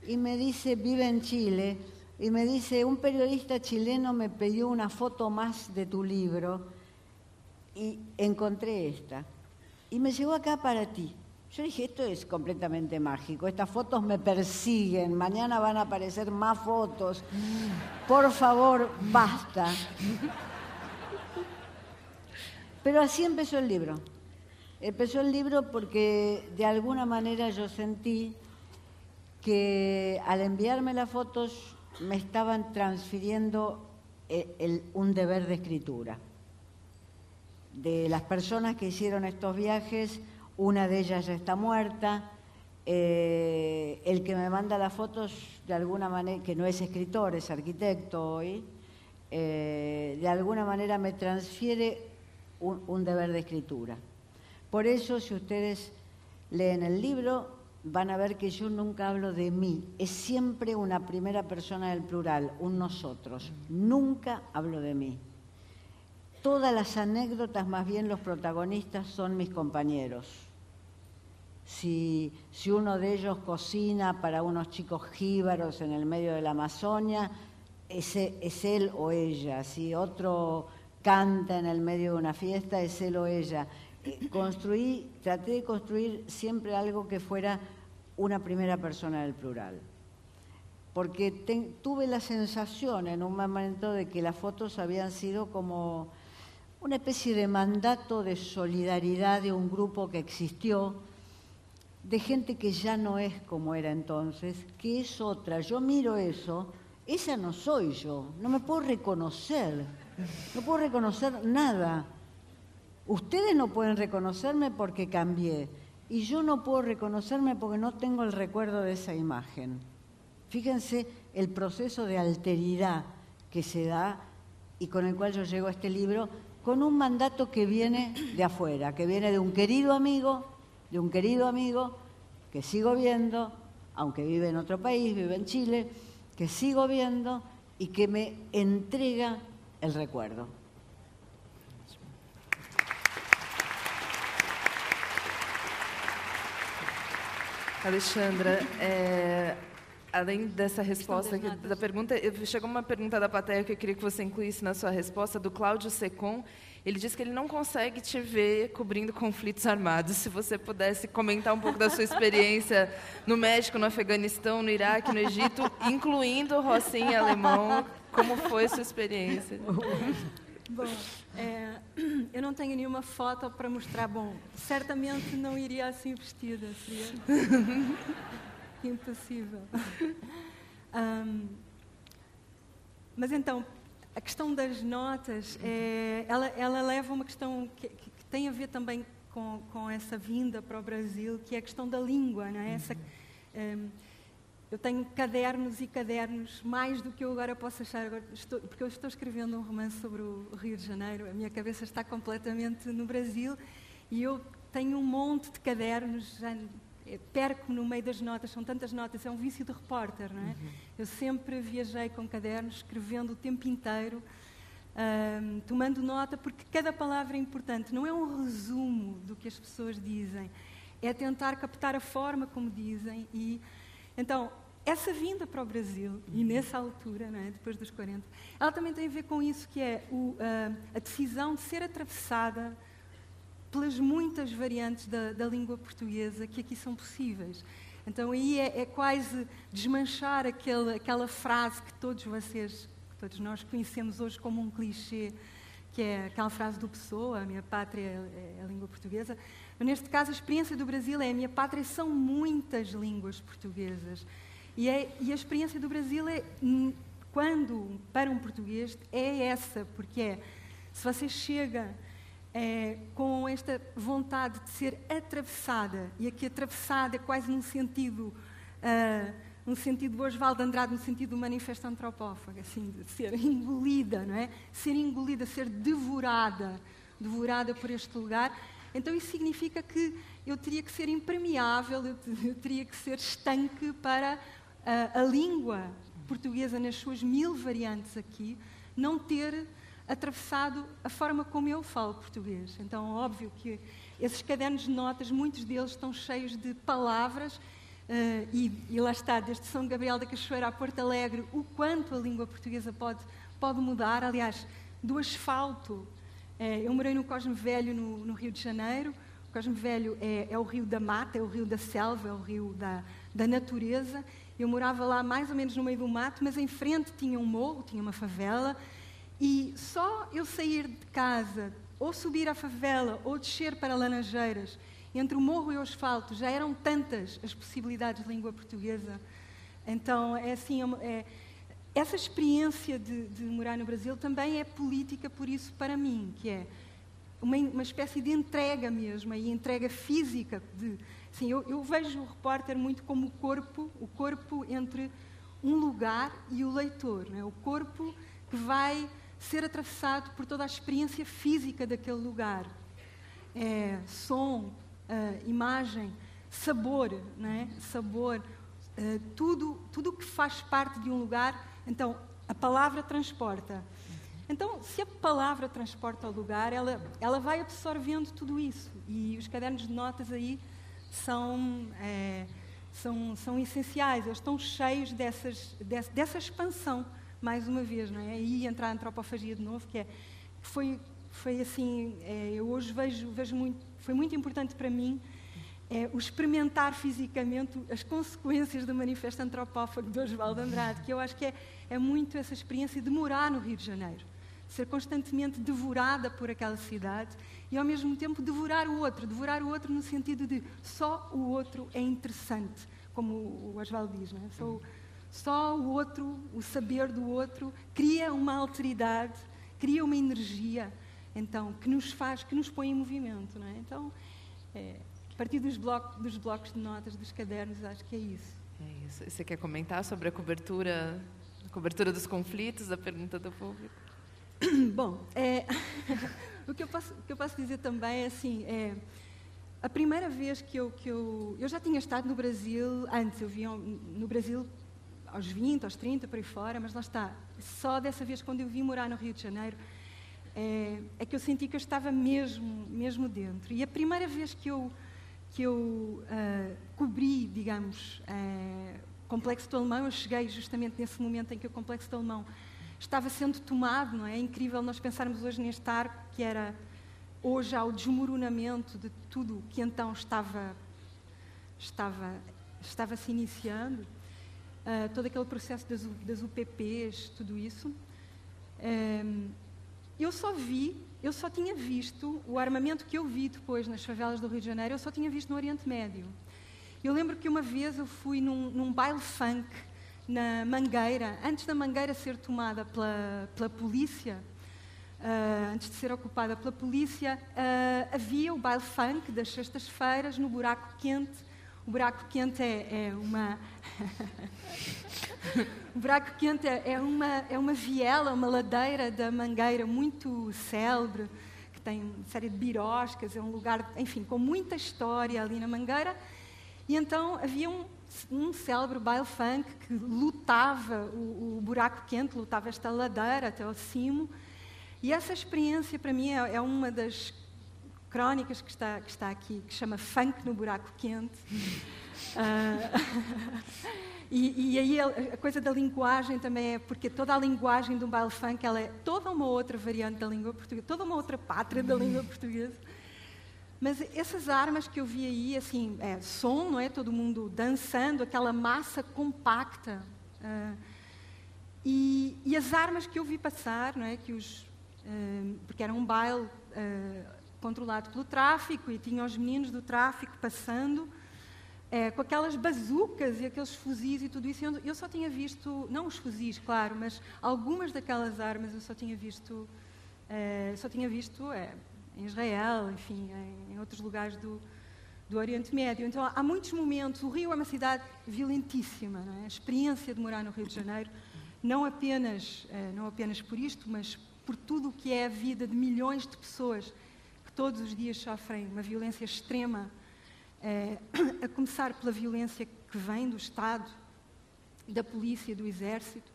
y me dice, vive en Chile, y me dice, un periodista chileno me pidió una foto más de tu libro y encontré esta. Y me llegó acá para ti. Yo dije, esto es completamente mágico, estas fotos me persiguen, mañana van a aparecer más fotos, por favor, basta. Pero así empezó el libro. Empezó el libro porque de alguna manera yo sentí que al enviarme las fotos me estaban transfiriendo un deber de escritura. De las personas que hicieron estos viajes, una de ellas ya está muerta, el que me manda las fotos de alguna manera, que no es escritor, es arquitecto hoy, de alguna manera me transfiere un deber de escritura. Por eso, si ustedes leen el libro, van a ver que yo nunca hablo de mí, es siempre una primera persona del plural, un nosotros, nunca hablo de mí. Todas las anécdotas, más bien los protagonistas, son mis compañeros. Si uno de ellos cocina para unos chicos jíbaros en el medio de la Amazonia, es él o ella. Si otro canta en el medio de una fiesta, es él o ella. Traté de construir siempre algo que fuera una primera persona del plural. Porque tuve la sensación en un momento de que las fotos habían sido como una especie de mandato de solidaridad de un grupo que existió, de gente que ya no es como era entonces, que es otra. Yo miro eso, esa no soy yo, no me puedo reconocer, no puedo reconocer nada. Ustedes no pueden reconocerme porque cambié, y yo no puedo reconocerme porque no tengo el recuerdo de esa imagen. Fíjense el proceso de alteridad que se da y con el cual yo llego a este libro, con un mandato que viene de afuera, que viene de un querido amigo que sigo viendo, aunque vive en otro país, vive en Chile, que sigo viendo y que me entrega el recuerdo. Alexandra, além dessa resposta aqui, da pergunta, chegou uma pergunta da plateia que eu queria que você incluísse na sua resposta, do Cláudio Secom. Ele disse que ele não consegue te ver cobrindo conflitos armados. Se você pudesse comentar um pouco da sua experiência no México, no Afeganistão, no Iraque, no Egito, incluindo Rocinha Alemão, como foi a sua experiência? Bom, eu não tenho nenhuma foto para mostrar. Bom, certamente não iria assim vestida, seria impossível. Mas então, a questão das notas, ela leva a uma questão que tem a ver também com essa vinda para o Brasil, que é a questão da língua, não é? Eu tenho cadernos e cadernos, mais do que eu agora posso achar, porque eu estou escrevendo um romance sobre o Rio de Janeiro, a minha cabeça está completamente no Brasil, e eu tenho um monte de cadernos, já perco no meio das notas, são tantas notas, é um vício de repórter, não é? Eu sempre viajei com cadernos, escrevendo o tempo inteiro, tomando nota, porque cada palavra é importante, não é um resumo do que as pessoas dizem, é tentar captar a forma como dizem. E então, essa vinda para o Brasil, e nessa altura, não é, depois dos 40, ela também tem a ver com isso, que é a decisão de ser atravessada pelas muitas variantes da língua portuguesa que aqui são possíveis. Então aí é quase desmanchar aquela frase que todos nós conhecemos hoje como um clichê, que é aquela frase do Pessoa, a minha pátria é a língua portuguesa. Mas neste caso a experiência do Brasil é a minha pátria, são muitas línguas portuguesas. E a experiência do Brasil quando, para um português, é essa, porque se você chega com esta vontade de ser atravessada, e aqui atravessada é quase num sentido Osvaldo Andrade, no sentido do manifesto antropófago, assim, de ser engolida, não é? Ser engolida, ser devorada por este lugar. Então isso significa que eu teria que ser impermeável, eu teria que ser estanque para a língua portuguesa nas suas 1000 variantes aqui, não ter atravessado a forma como eu falo português. Então, óbvio que esses cadernos de notas, muitos deles estão cheios de palavras, e lá está, desde São Gabriel da Cachoeira a Porto Alegre, o quanto a língua portuguesa pode mudar. Aliás, do asfalto, eu morei no Cosme Velho, no Rio de Janeiro. O Cosme Velho é o rio da mata, é o rio da selva, é o rio da natureza. Eu morava lá mais ou menos no meio do mato, mas em frente tinha um morro, tinha uma favela. E só eu sair de casa, ou subir à favela, ou descer para Laranjeiras, entre o morro e o asfalto, já eram tantas as possibilidades de língua portuguesa. Então, essa experiência de morar no Brasil também é política, por isso, para mim, que é uma espécie de entrega mesmo, e entrega física. Assim, eu vejo o repórter muito como o corpo entre um lugar e o leitor, não é? O corpo que vai ser atravessado por toda a experiência física daquele lugar. Som, imagem, sabor, não é? Sabor, tudo o que faz parte de um lugar. Então, a palavra transporta. Então, se a palavra transporta ao lugar, ela vai absorvendo tudo isso. E os cadernos de notas aí são essenciais. Eles estão cheios dessa expansão, mais uma vez, não é? Aí entra a antropofagia de novo, que foi assim, eu hoje vejo muito, foi muito importante para mim o experimentar fisicamente as consequências do manifesto antropófago de Osvaldo Andrade, que eu acho que é muito essa experiência de morar no Rio de Janeiro, ser constantemente devorada por aquela cidade e, ao mesmo tempo, devorar o outro no sentido de só o outro é interessante, como o Osvaldo diz, não é? Só o outro, o saber do outro, cria uma alteridade, cria uma energia, então, que nos põe em movimento, não é? Então, a partir dos blocos de notas, dos cadernos, acho que é isso. É isso. Você quer comentar sobre a cobertura dos conflitos, a pergunta do público? Bom, o que eu posso dizer também é assim, a primeira vez que eu já tinha estado no Brasil, antes eu vim no Brasil aos 20, aos 30, por aí fora, mas lá está, só dessa vez quando eu vim morar no Rio de Janeiro, é que eu senti que eu estava mesmo dentro. E a primeira vez que eu cobri, digamos, Complexo do Alemão, eu cheguei justamente nesse momento em que o Complexo do Alemão estava sendo tomado, não é? É incrível nós pensarmos hoje neste arco, que era hoje ao desmoronamento de tudo o que então estava se iniciando, todo aquele processo das UPPs, tudo isso. Eu só tinha visto o armamento que eu vi depois nas favelas do Rio de Janeiro, eu só tinha visto no Oriente Médio. Eu lembro que uma vez eu fui num baile funk na Mangueira, antes da Mangueira ser tomada pela polícia, antes de ser ocupada pela polícia, havia o baile funk das sextas-feiras no Buraco Quente. O Buraco Quente é uma... O Buraco Quente é uma viela, uma ladeira da Mangueira muito célebre, que tem uma série de biroscas, é um lugar, enfim, com muita história ali na Mangueira. E então havia um célebre baile funk que lutava o Buraco Quente, lutava esta ladeira até ao cimo. E essa experiência, para mim, é uma das crónicas que está aqui, que chama Funk no Buraco Quente. E aí a coisa da linguagem também é, porque toda a linguagem do baile funk, ela é toda uma outra variante da língua portuguesa, toda uma outra pátria da língua portuguesa. Mas essas armas que eu vi aí, assim, som, não é? Todo mundo dançando, aquela massa compacta. E as armas que eu vi passar, não é? Porque era um baile controlado pelo tráfico e tinha os meninos do tráfico passando com aquelas bazucas e aqueles fuzis e tudo isso. Eu só tinha visto, não os fuzis, claro, mas algumas daquelas armas eu só tinha visto em Israel, enfim, em outros lugares do Oriente Médio. Então, há muitos momentos. O Rio é uma cidade violentíssima, não é? A experiência de morar no Rio de Janeiro, não apenas por isto, mas por tudo o que é a vida de milhões de pessoas que todos os dias sofrem uma violência extrema, a começar pela violência que vem do Estado, da polícia, do Exército.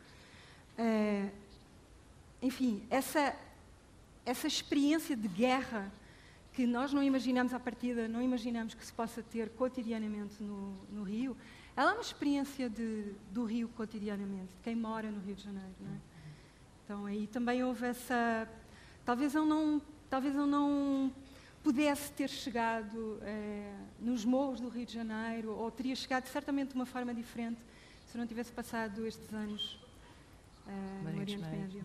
Enfim, essa experiência de guerra que nós não imaginamos à partida, não imaginamos que se possa ter cotidianamente no Rio, ela é uma experiência do Rio cotidianamente, de quem mora no Rio de Janeiro, não é? Então aí também houve essa... Talvez eu não pudesse ter chegado nos morros do Rio de Janeiro, ou teria chegado certamente de uma forma diferente se eu não tivesse passado estes anos no Oriente Médio.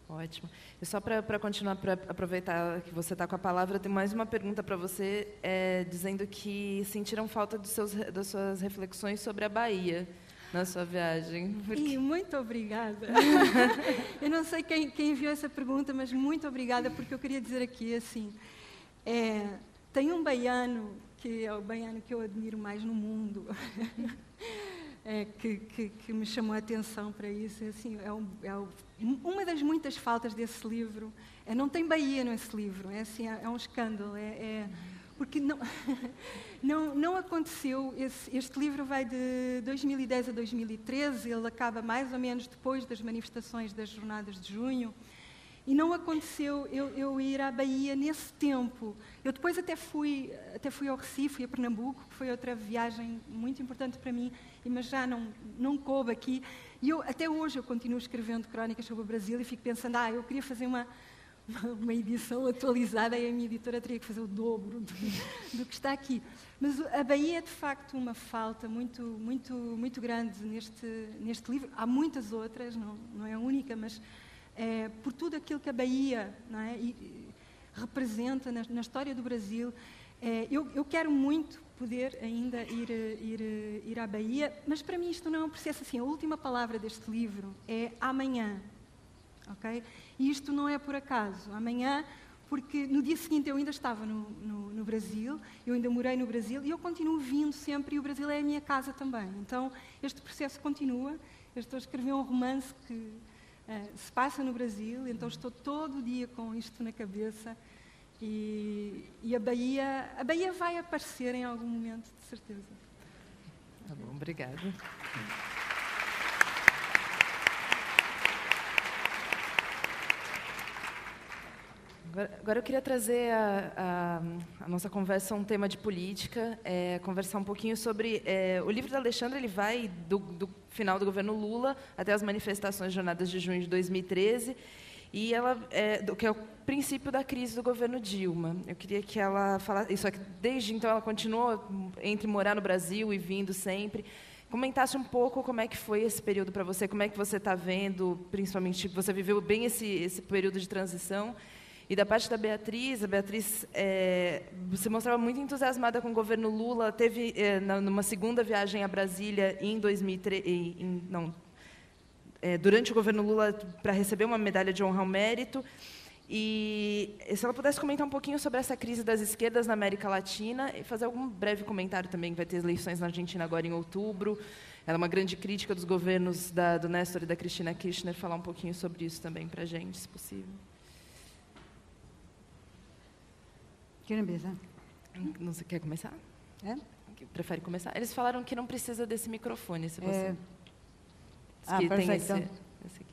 Ótimo. E só para continuar, para aproveitar que você está com a palavra, eu tenho mais uma pergunta para você, dizendo que sentiram falta das suas reflexões sobre a Bahia na sua viagem. Porque... muito obrigada. Eu não sei quem enviou essa pergunta, mas muito obrigada, porque eu queria dizer aqui, assim, tem um baiano, que é o baiano que eu admiro mais no mundo, que me chamou a atenção para isso. Assim, uma das muitas faltas desse livro não tem Bahia nesse livro. É um escândalo. Porque não aconteceu. Este livro vai de 2010 a 2013. Ele acaba mais ou menos depois das manifestações das Jornadas de Junho. E não aconteceu eu ir à Bahia nesse tempo. Eu depois até fui ao Recife, fui a Pernambuco, que foi outra viagem muito importante para mim, mas já não coube aqui. E até hoje eu continuo escrevendo crónicas sobre o Brasil e fico pensando, eu queria fazer uma edição atualizada e a minha editora teria que fazer o dobro do que está aqui. Mas a Bahia é, de facto, uma falta muito, muito, muito grande neste livro. Há muitas outras, não é a única, mas... por tudo aquilo que a Bahia, não é, representa na história do Brasil. Eu quero muito poder ainda ir à Bahia, mas para mim isto não é um processo assim. A última palavra deste livro é amanhã, ok? E isto não é por acaso. Amanhã, porque no dia seguinte eu ainda estava no Brasil, eu ainda morei no Brasil e eu continuo vindo sempre, e o Brasil é a minha casa também. Então este processo continua. Eu estou a escrever um romance que se passa no Brasil, então estou todo dia com isto na cabeça e a Bahia vai aparecer em algum momento, de certeza. Tá bom, obrigada. Agora eu queria trazer a nossa conversa a um tema de política, conversar um pouquinho sobre... o livro da Alexandra ele vai do final do governo Lula até as manifestações jornadas de junho de 2013, e ela que é o princípio da crise do governo Dilma. Eu queria que ela falasse... Isso aqui, desde então, ela continuou entre morar no Brasil e vindo sempre. Comentasse um pouco como é que foi esse período para você, como é que você está vendo, principalmente, você viveu bem esse período de transição. E da parte da Beatriz, a Beatriz se mostrava muito entusiasmada com o governo Lula, teve numa segunda viagem a Brasília em 2003, durante o governo Lula, para receber uma medalha de honra ao mérito. E se ela pudesse comentar um pouquinho sobre essa crise das esquerdas na América Latina e fazer algum breve comentário também, que vai ter eleições na Argentina agora em outubro. Ela é uma grande crítica dos governos do Néstor e da Cristina Kirchner, falar um pouquinho sobre isso também para a gente, se possível. Quem empieza? Não sei, quer começar? Prefere começar? Eles falaram que não precisa desse microfone, se você... perfecto. Tem esse aqui.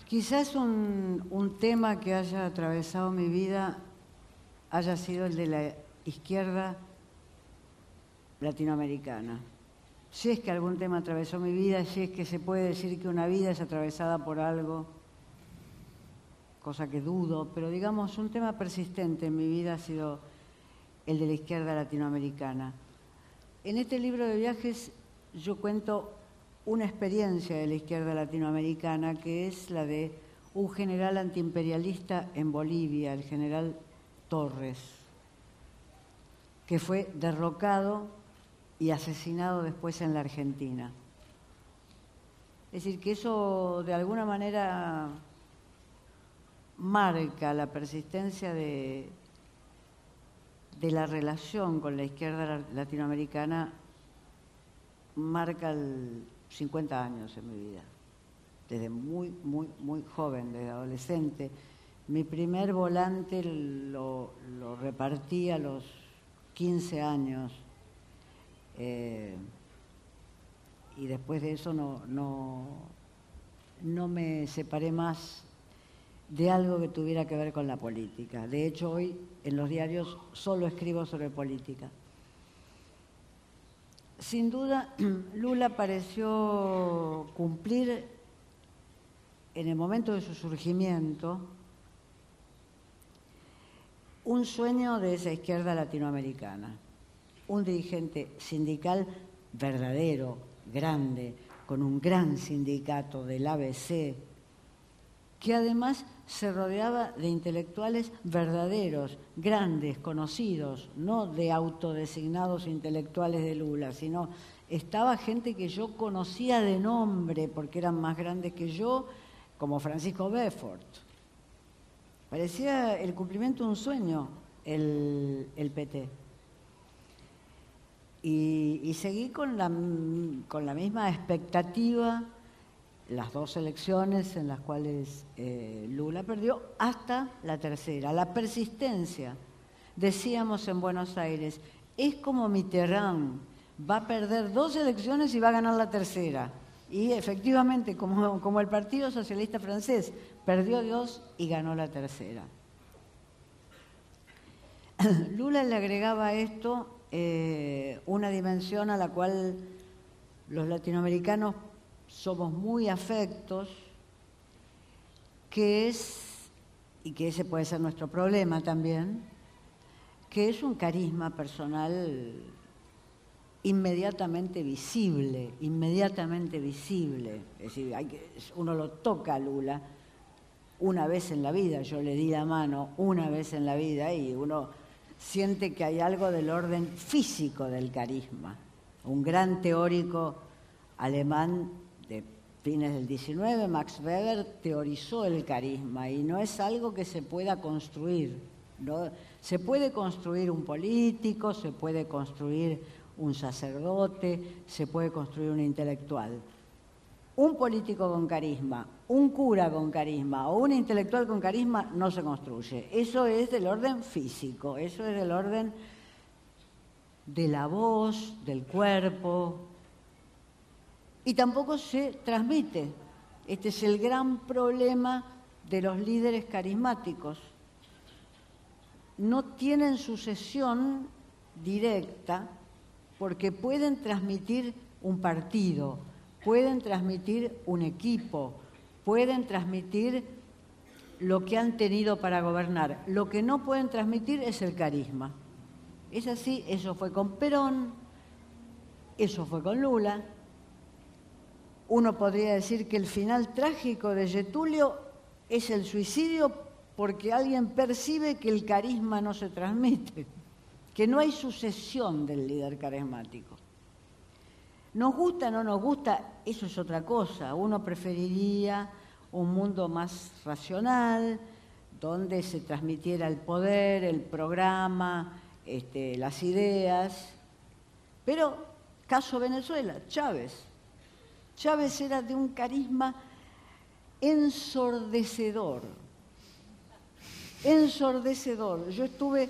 Quizás un tema que haya atravesado mi vida haya sido el de la izquierda latinoamericana. Si es que algún tema atravesó mi vida, si es que se puede decir que una vida es atravesada por algo, cosa que dudo, pero digamos, un tema persistente en mi vida ha sido el de la izquierda latinoamericana. En este libro de viajes yo cuento una experiencia de la izquierda latinoamericana, que es la de un general antiimperialista en Bolivia, el general Torres, que fue derrocado y asesinado después en la Argentina. Es decir, que eso de alguna manera marca la persistencia de la relación con la izquierda latinoamericana, marca 50 años en mi vida, desde muy joven, desde adolescente. Mi primer volante lo repartí a los 15 años y después de eso no me separé más de algo que tuviera que ver con la política. De hecho, hoy en los diarios solo escribo sobre política. Sin duda, Lula pareció cumplir en el momento de su surgimiento un sueño de esa izquierda latinoamericana, un dirigente sindical verdadero, grande, con un gran sindicato del ABC, que además se rodeaba de intelectuales verdaderos, grandes, conocidos, no de autodesignados intelectuales de Lula, sino estaba gente que yo conocía de nombre porque eran más grandes que yo, como Francisco Beaufort. Parecía el cumplimiento de un sueño el PT. Y seguí con la misma expectativa las dos elecciones en las cuales Lula perdió, hasta la tercera. La persistencia. Decíamos en Buenos Aires, es como Mitterrand, va a perder 2 elecciones y va a ganar la tercera. Y efectivamente, como el Partido Socialista Francés, perdió 2 y ganó la tercera. Lula le agregaba a esto una dimensión a la cual los latinoamericanos somos muy afectos, que es, y que ese puede ser nuestro problema también, que es un carisma personal inmediatamente visible. Es decir, uno lo toca a Lula una vez en la vida, yo le di la mano una vez en la vida y uno siente que hay algo del orden físico del carisma. Un gran teórico alemán de fines del XIX, Max Weber, teorizó el carisma y no es algo que se pueda construir, ¿no? Se puede construir un político, se puede construir un sacerdote, se puede construir un intelectual. Un político con carisma, un cura con carisma o un intelectual con carisma no se construye. Eso es del orden físico, eso es del orden de la voz, del cuerpo. y tampoco se transmite. Este es el gran problema de los líderes carismáticos. No tienen sucesión directa porque pueden transmitir un partido, pueden transmitir un equipo, pueden transmitir lo que han tenido para gobernar. Lo que no pueden transmitir es el carisma. Es así, eso fue con Perón, eso fue con Lula. Uno podría decir que el final trágico de Getúlio es el suicidio porque alguien percibe que el carisma no se transmite, que no hay sucesión del líder carismático. Nos gusta o no nos gusta, eso es otra cosa. Uno preferiría un mundo más racional, donde se transmitiera el poder, el programa, las ideas. Pero, caso Venezuela, Chávez. Chávez era de un carisma ensordecedor. Ensordecedor. Yo estuve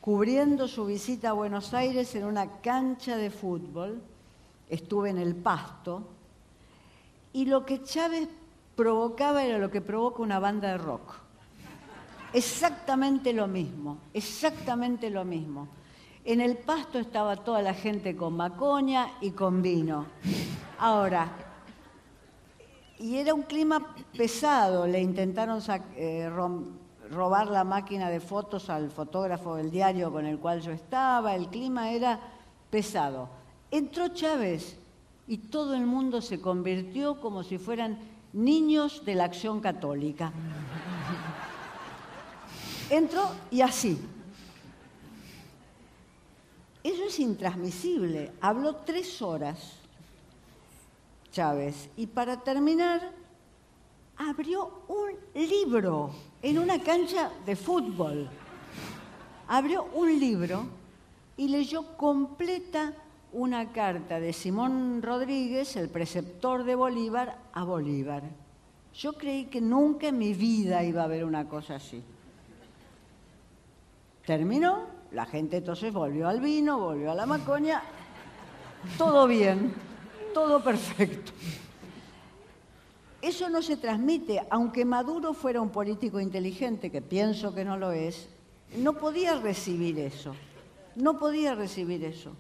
cubriendo su visita a Buenos Aires en una cancha de fútbol, estuve en el Pasto, y lo que Chávez provocaba era lo que provoca una banda de rock. Exactamente lo mismo, exactamente lo mismo. En el Pasto estaba toda la gente con macoña y con vino. Ahora, y era un clima pesado, le intentaron robar la máquina de fotos al fotógrafo del diario con el cual yo estaba, el clima era pesado. Entró Chávez y todo el mundo se convirtió como si fueran niños de la Acción Católica. Entró y así. Eso es intransmisible. Habló 3 horas Chávez y para terminar abrió un libro en una cancha de fútbol. Abrió un libro y leyó completa una carta de Simón Rodríguez, el preceptor de Bolívar, a Bolívar. Yo creí que nunca en mi vida iba a haber una cosa así. Terminó, la gente entonces volvió al vino, volvió a la macoña, todo bien, todo perfecto. Eso no se transmite, aunque Maduro fuera un político inteligente, que pienso que no lo es, no podía recibir eso, no podía recibir eso.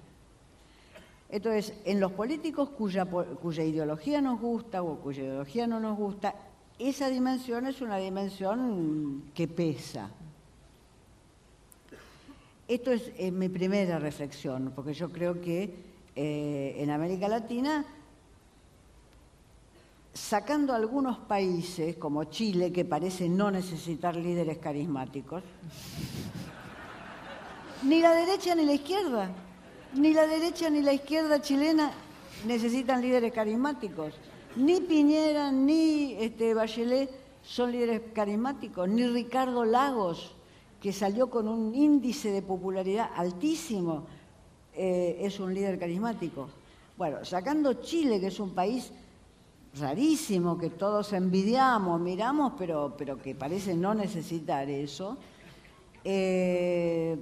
Entonces, en los políticos cuya ideología nos gusta o cuya ideología no nos gusta, esa dimensión es una dimensión que pesa. Esto es mi primera reflexión, porque yo creo que en América Latina, sacando algunos países como Chile, que parece no necesitar líderes carismáticos, ni la derecha ni la izquierda, ni la derecha ni la izquierda chilena necesitan líderes carismáticos. Ni Piñera ni Bachelet son líderes carismáticos, ni Ricardo Lagos, que salió con un índice de popularidad altísimo, es un líder carismático. Bueno, sacando Chile, que es un país rarísimo, que todos envidiamos, miramos, pero que parece no necesitar eso, el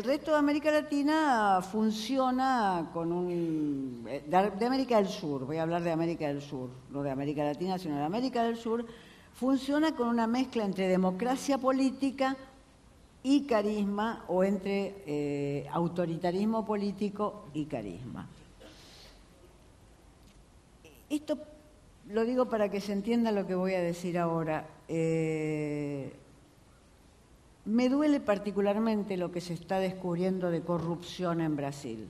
resto de América Latina funciona con un... De América del Sur, voy a hablar de América del Sur, no de América Latina, sino de América del Sur, funciona con una mezcla entre democracia política y carisma, o entre autoritarismo político y carisma. Esto lo digo para que se entienda lo que voy a decir ahora. Me duele particularmente lo que se está descubriendo de corrupción en Brasil.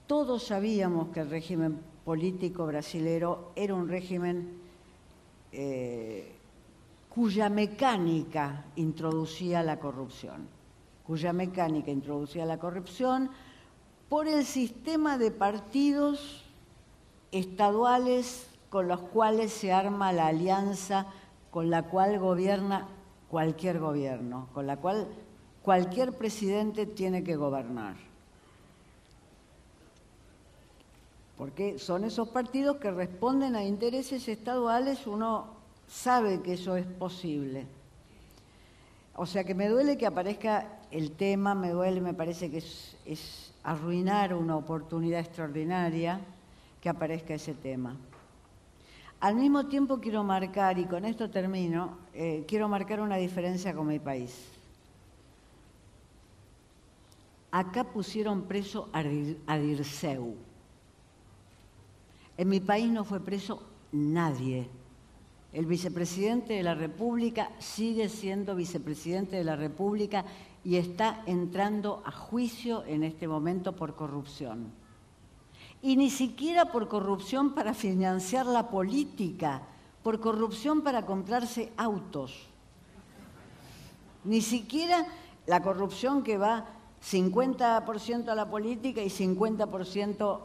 Todos sabíamos que el régimen político brasilero era un régimen cuya mecánica introducía la corrupción, por el sistema de partidos estaduales con los cuales se arma la alianza con la cual gobierna cualquier gobierno, con la cual cualquier presidente tiene que gobernar. Porque son esos partidos que responden a intereses estaduales, uno sabe que eso es posible. O sea que me duele que aparezca el tema, me parece que es arruinar una oportunidad extraordinaria, que aparezca ese tema. Al mismo tiempo quiero marcar, y con esto termino, quiero marcar una diferencia con mi país. Acá pusieron preso a Dirceu. En mi país no fue preso nadie. El vicepresidente de la República sigue siendo vicepresidente de la República y está entrando a juicio en este momento por corrupción. Y ni siquiera por corrupción para financiar la política, por corrupción para comprarse autos. Ni siquiera la corrupción que va 50% a la política y 50%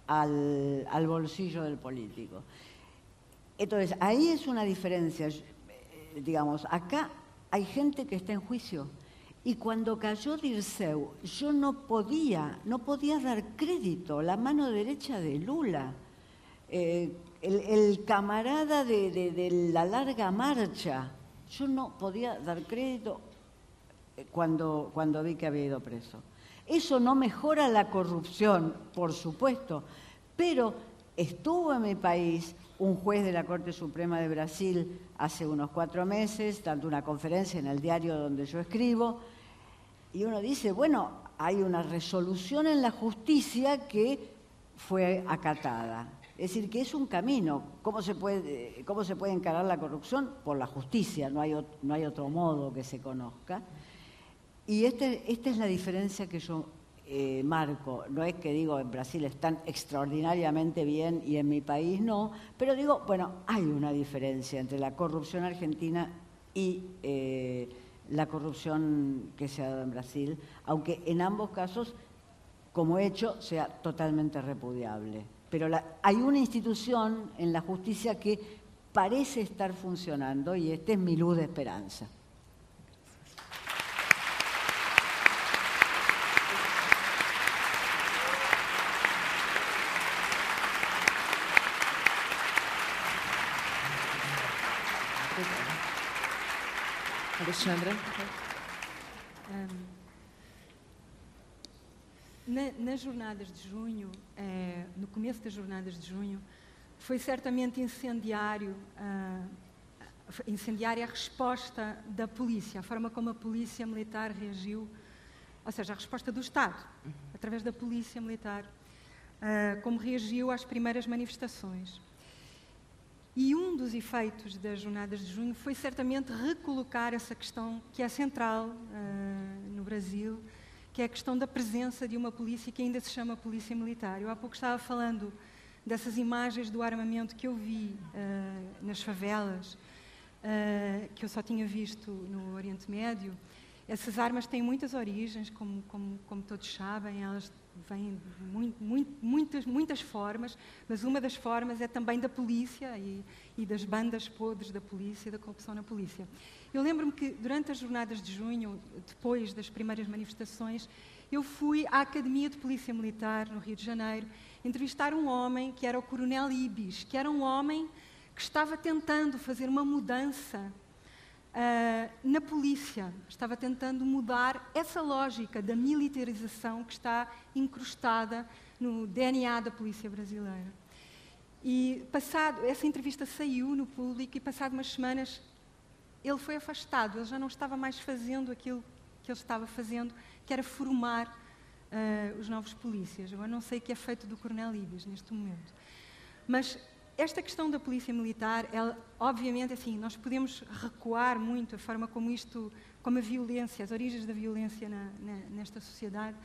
al bolsillo del político. Entonces, ahí es una diferencia. Digamos, acá hay gente que está en juicio. Y cuando cayó Dirceu, yo no podía dar crédito, la mano derecha de Lula, el camarada de la larga marcha, yo no podía dar crédito cuando vi que había ido preso. Eso no mejora la corrupción, por supuesto, pero estuvo en mi país un juez de la Corte Suprema de Brasil hace unos 4 meses, dando una conferencia en el diario donde yo escribo, y uno dice, bueno, hay una resolución en la justicia que fue acatada. Es decir, que es un camino. ¿Cómo se puede encarar la corrupción? Por la justicia, no hay otro modo que se conozca. Y esta es la diferencia que yo marco. No es que digo en Brasil están extraordinariamente bien y en mi país no, pero digo, bueno, hay una diferencia entre la corrupción argentina y la corrupción que se ha dado en Brasil, aunque en ambos casos, como hecho, sea totalmente repudiable. Pero hay una institución en la justicia que parece estar funcionando y esta es mi luz de esperanza. Alexandra? Nas jornadas de junho, no começo das jornadas de junho, foi certamente incendiária a resposta da polícia, a forma como a polícia militar reagiu, ou seja, a resposta do Estado, através da polícia militar, como reagiu às primeiras manifestações. E um dos efeitos das jornadas de junho foi certamente recolocar essa questão que é central no Brasil, que é a questão da presença de uma polícia que ainda se chama Polícia Militar. Eu há pouco estava falando dessas imagens do armamento que eu vi nas favelas, que eu só tinha visto no Oriente Médio. Essas armas têm muitas origens, como todos sabem, elas vêm de muitas formas, mas uma das formas é também da polícia e das bandas podres da polícia e da corrupção na polícia. Eu lembro-me que durante as jornadas de junho, depois das primeiras manifestações, eu fui à Academia de Polícia Militar, no Rio de Janeiro, entrevistar um homem que era o Coronel Ibis, que era um homem que estava tentando fazer uma mudança na polícia, estava tentando mudar essa lógica da militarização que está incrustada no DNA da polícia brasileira. E essa entrevista saiu no público e passado umas semanas ele foi afastado, ele já não estava mais fazendo aquilo que ele estava fazendo, que era formar os novos polícias. Eu não sei o que é feito do Coronel Ibis neste momento. Mas esta questão da polícia militar, ela, obviamente, assim, nós podemos recuar muito a forma como a violência, as origens da violência nesta sociedade.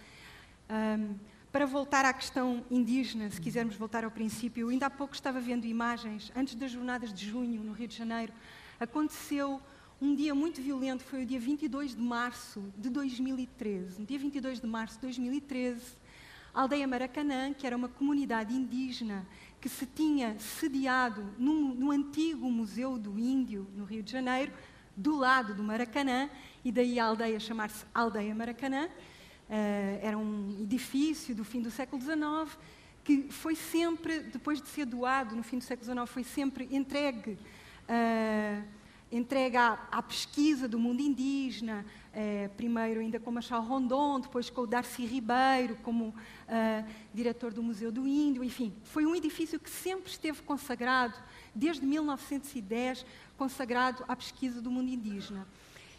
Para voltar à questão indígena, se quisermos voltar ao princípio, eu ainda há pouco estava vendo imagens, antes das jornadas de junho, no Rio de Janeiro, aconteceu um dia muito violento, foi o dia 22 de março de 2013. No dia 22 de março de 2013, a aldeia Maracanã, que era uma comunidade indígena que se tinha sediado no antigo Museu do Índio, no Rio de Janeiro, do lado do Maracanã, e daí a aldeia chamar-se Aldeia Maracanã. Era um edifício do fim do século XIX, que foi sempre, depois de ser doado no fim do século XIX, foi sempre entregue entregue à pesquisa do mundo indígena, primeiro ainda com Machado Rondon, depois com o Darcy Ribeiro como diretor do Museu do Índio, enfim, foi um edifício que sempre esteve consagrado, desde 1910, consagrado à pesquisa do mundo indígena.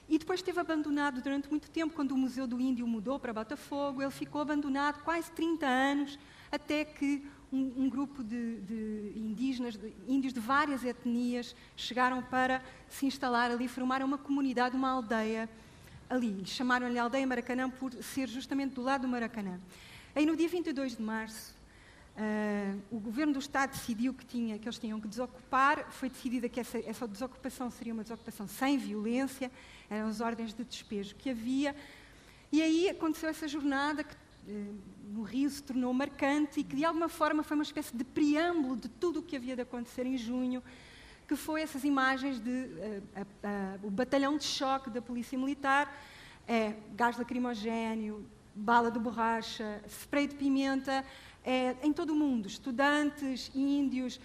E depois esteve abandonado durante muito tempo, quando o Museu do Índio mudou para Botafogo, ele ficou abandonado quase 30 anos, até que um grupo de indígenas, índios de várias etnias, chegaram para se instalar ali, formaram uma comunidade, uma aldeia ali. Chamaram-lhe Aldeia Maracanã por ser justamente do lado do Maracanã. Aí no dia 22 de março, o Governo do Estado decidiu que eles tinham que desocupar, foi decidida que essa desocupação seria uma desocupação sem violência, eram as ordens de despejo que havia, e aí aconteceu essa jornada que no Rio se tornou marcante e que de alguma forma foi uma espécie de preâmbulo de tudo o que havia de acontecer em junho, que foi essas imagens de o batalhão de choque da Polícia Militar, gás lacrimogéneo, bala de borracha, spray de pimenta, em todo o mundo, estudantes, índios,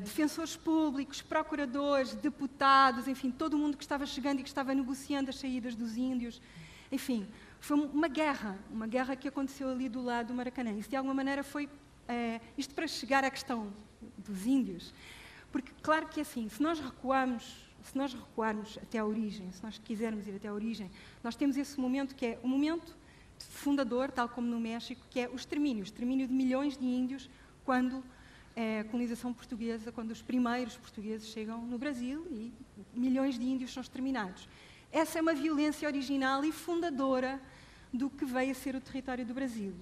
defensores públicos, procuradores, deputados, enfim, todo o mundo que estava chegando e que estava negociando as saídas dos índios, enfim, foi uma guerra que aconteceu ali do lado do Maracanã. Isso de alguma maneira foi, isto para chegar à questão dos índios, porque claro que assim, se nós recuarmos até à origem, se nós quisermos ir até à origem, nós temos esse momento que é o momento fundador, tal como no México, que é o extermínio de milhões de índios quando a colonização portuguesa, quando os primeiros portugueses chegam no Brasil e milhões de índios são exterminados. Essa é uma violência original e fundadora do que veio a ser o território do Brasil.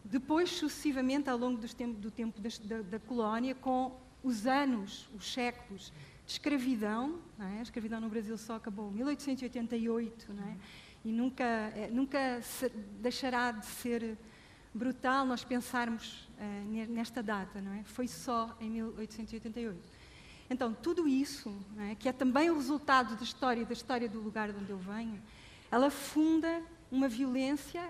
Depois, sucessivamente, ao longo do tempo da colónia, com os anos, os séculos de escravidão, não é? A escravidão no Brasil só acabou em 1888, não é? E nunca deixará de ser brutal nós pensarmos nesta data, não é? Foi só em 1888. Então, tudo isso, não é? Que é também o resultado da história do lugar de onde eu venho, ela funda uma violência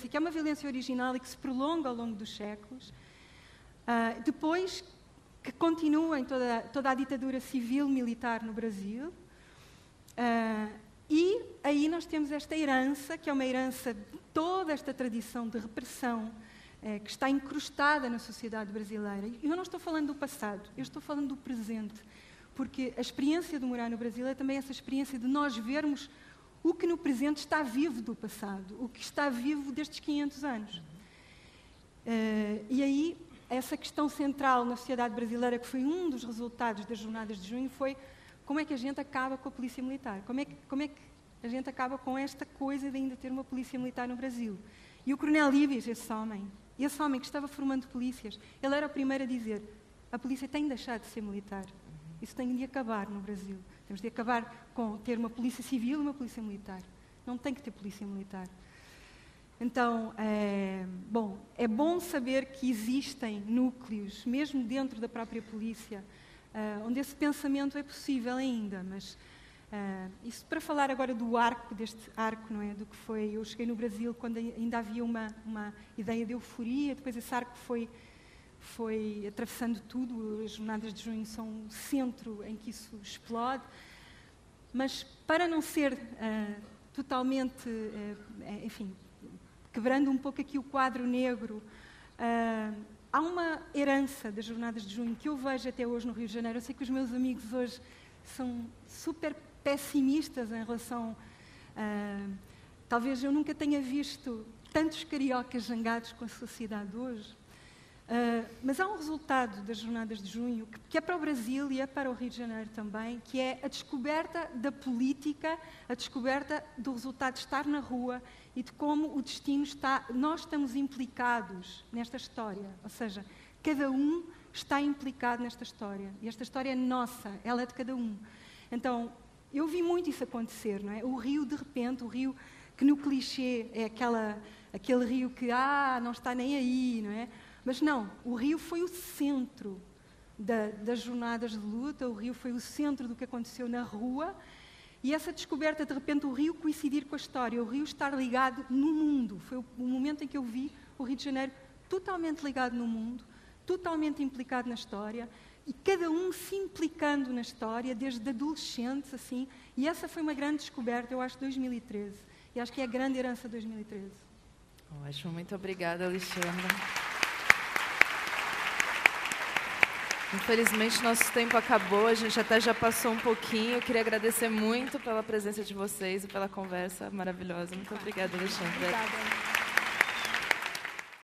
que é uma violência original e que se prolonga ao longo dos séculos, depois que continua em toda a ditadura civil-militar no Brasil, e aí nós temos esta herança, que é uma herança de toda esta tradição de repressão que está incrustada na sociedade brasileira. E eu não estou falando do passado, eu estou falando do presente, porque a experiência de morar no Brasil é também essa experiência de nós vermos o que no presente está vivo do passado, o que está vivo destes 500 anos. E aí, essa questão central na sociedade brasileira, que foi um dos resultados das jornadas de junho, foi como é que a gente acaba com a polícia militar? Como é que a gente acaba com esta coisa de ainda ter uma polícia militar no Brasil? E o Coronel Ibis, esse homem que estava formando polícias, ele era o primeiro a dizer: a polícia tem de deixar de ser militar. Isso tem de acabar no Brasil. Temos de acabar com ter uma polícia civil e uma polícia militar. Não tem que ter polícia militar. Então, é bom saber que existem núcleos, mesmo dentro da própria polícia, onde esse pensamento é possível ainda, mas isso para falar agora deste arco, não é? Do que foi, eu cheguei no Brasil quando ainda havia uma ideia de euforia, depois esse arco foi atravessando tudo, as jornadas de junho são o centro em que isso explode, mas para não ser totalmente, enfim, quebrando um pouco aqui o quadro negro, há uma herança das jornadas de junho que eu vejo até hoje no Rio de Janeiro. Eu sei que os meus amigos hoje são super pessimistas em relação talvez eu nunca tenha visto tantos cariocas zangados com a sociedade hoje, mas há um resultado das jornadas de junho que é para o Brasil e é para o Rio de Janeiro também, que é a descoberta da política, a descoberta do resultado de estar na rua e de como o destino está. Nós estamos implicados nesta história, ou seja, cada um está implicado nesta história e esta história é nossa, ela é de cada um. Então, eu vi muito isso acontecer, não é? O Rio, de repente, o Rio que no clichê é aquele Rio que não está nem aí, não é? Mas não, o Rio foi o centro das jornadas de luta, o Rio foi o centro do que aconteceu na rua, e essa descoberta, de repente, o Rio coincidir com a história, o Rio estar ligado no mundo. Foi o momento em que eu vi o Rio de Janeiro totalmente ligado no mundo, totalmente implicado na história, e cada um se implicando na história, desde adolescentes, assim, e essa foi uma grande descoberta, eu acho, de 2013, e acho que é a grande herança de 2013. Ótimo, muito obrigada, Alexandra. Infelizmente, nosso tempo acabou, a gente até já passou um pouquinho. Eu queria agradecer muito pela presença de vocês e pela conversa maravilhosa. Muito obrigada, Alexandra. Obrigada.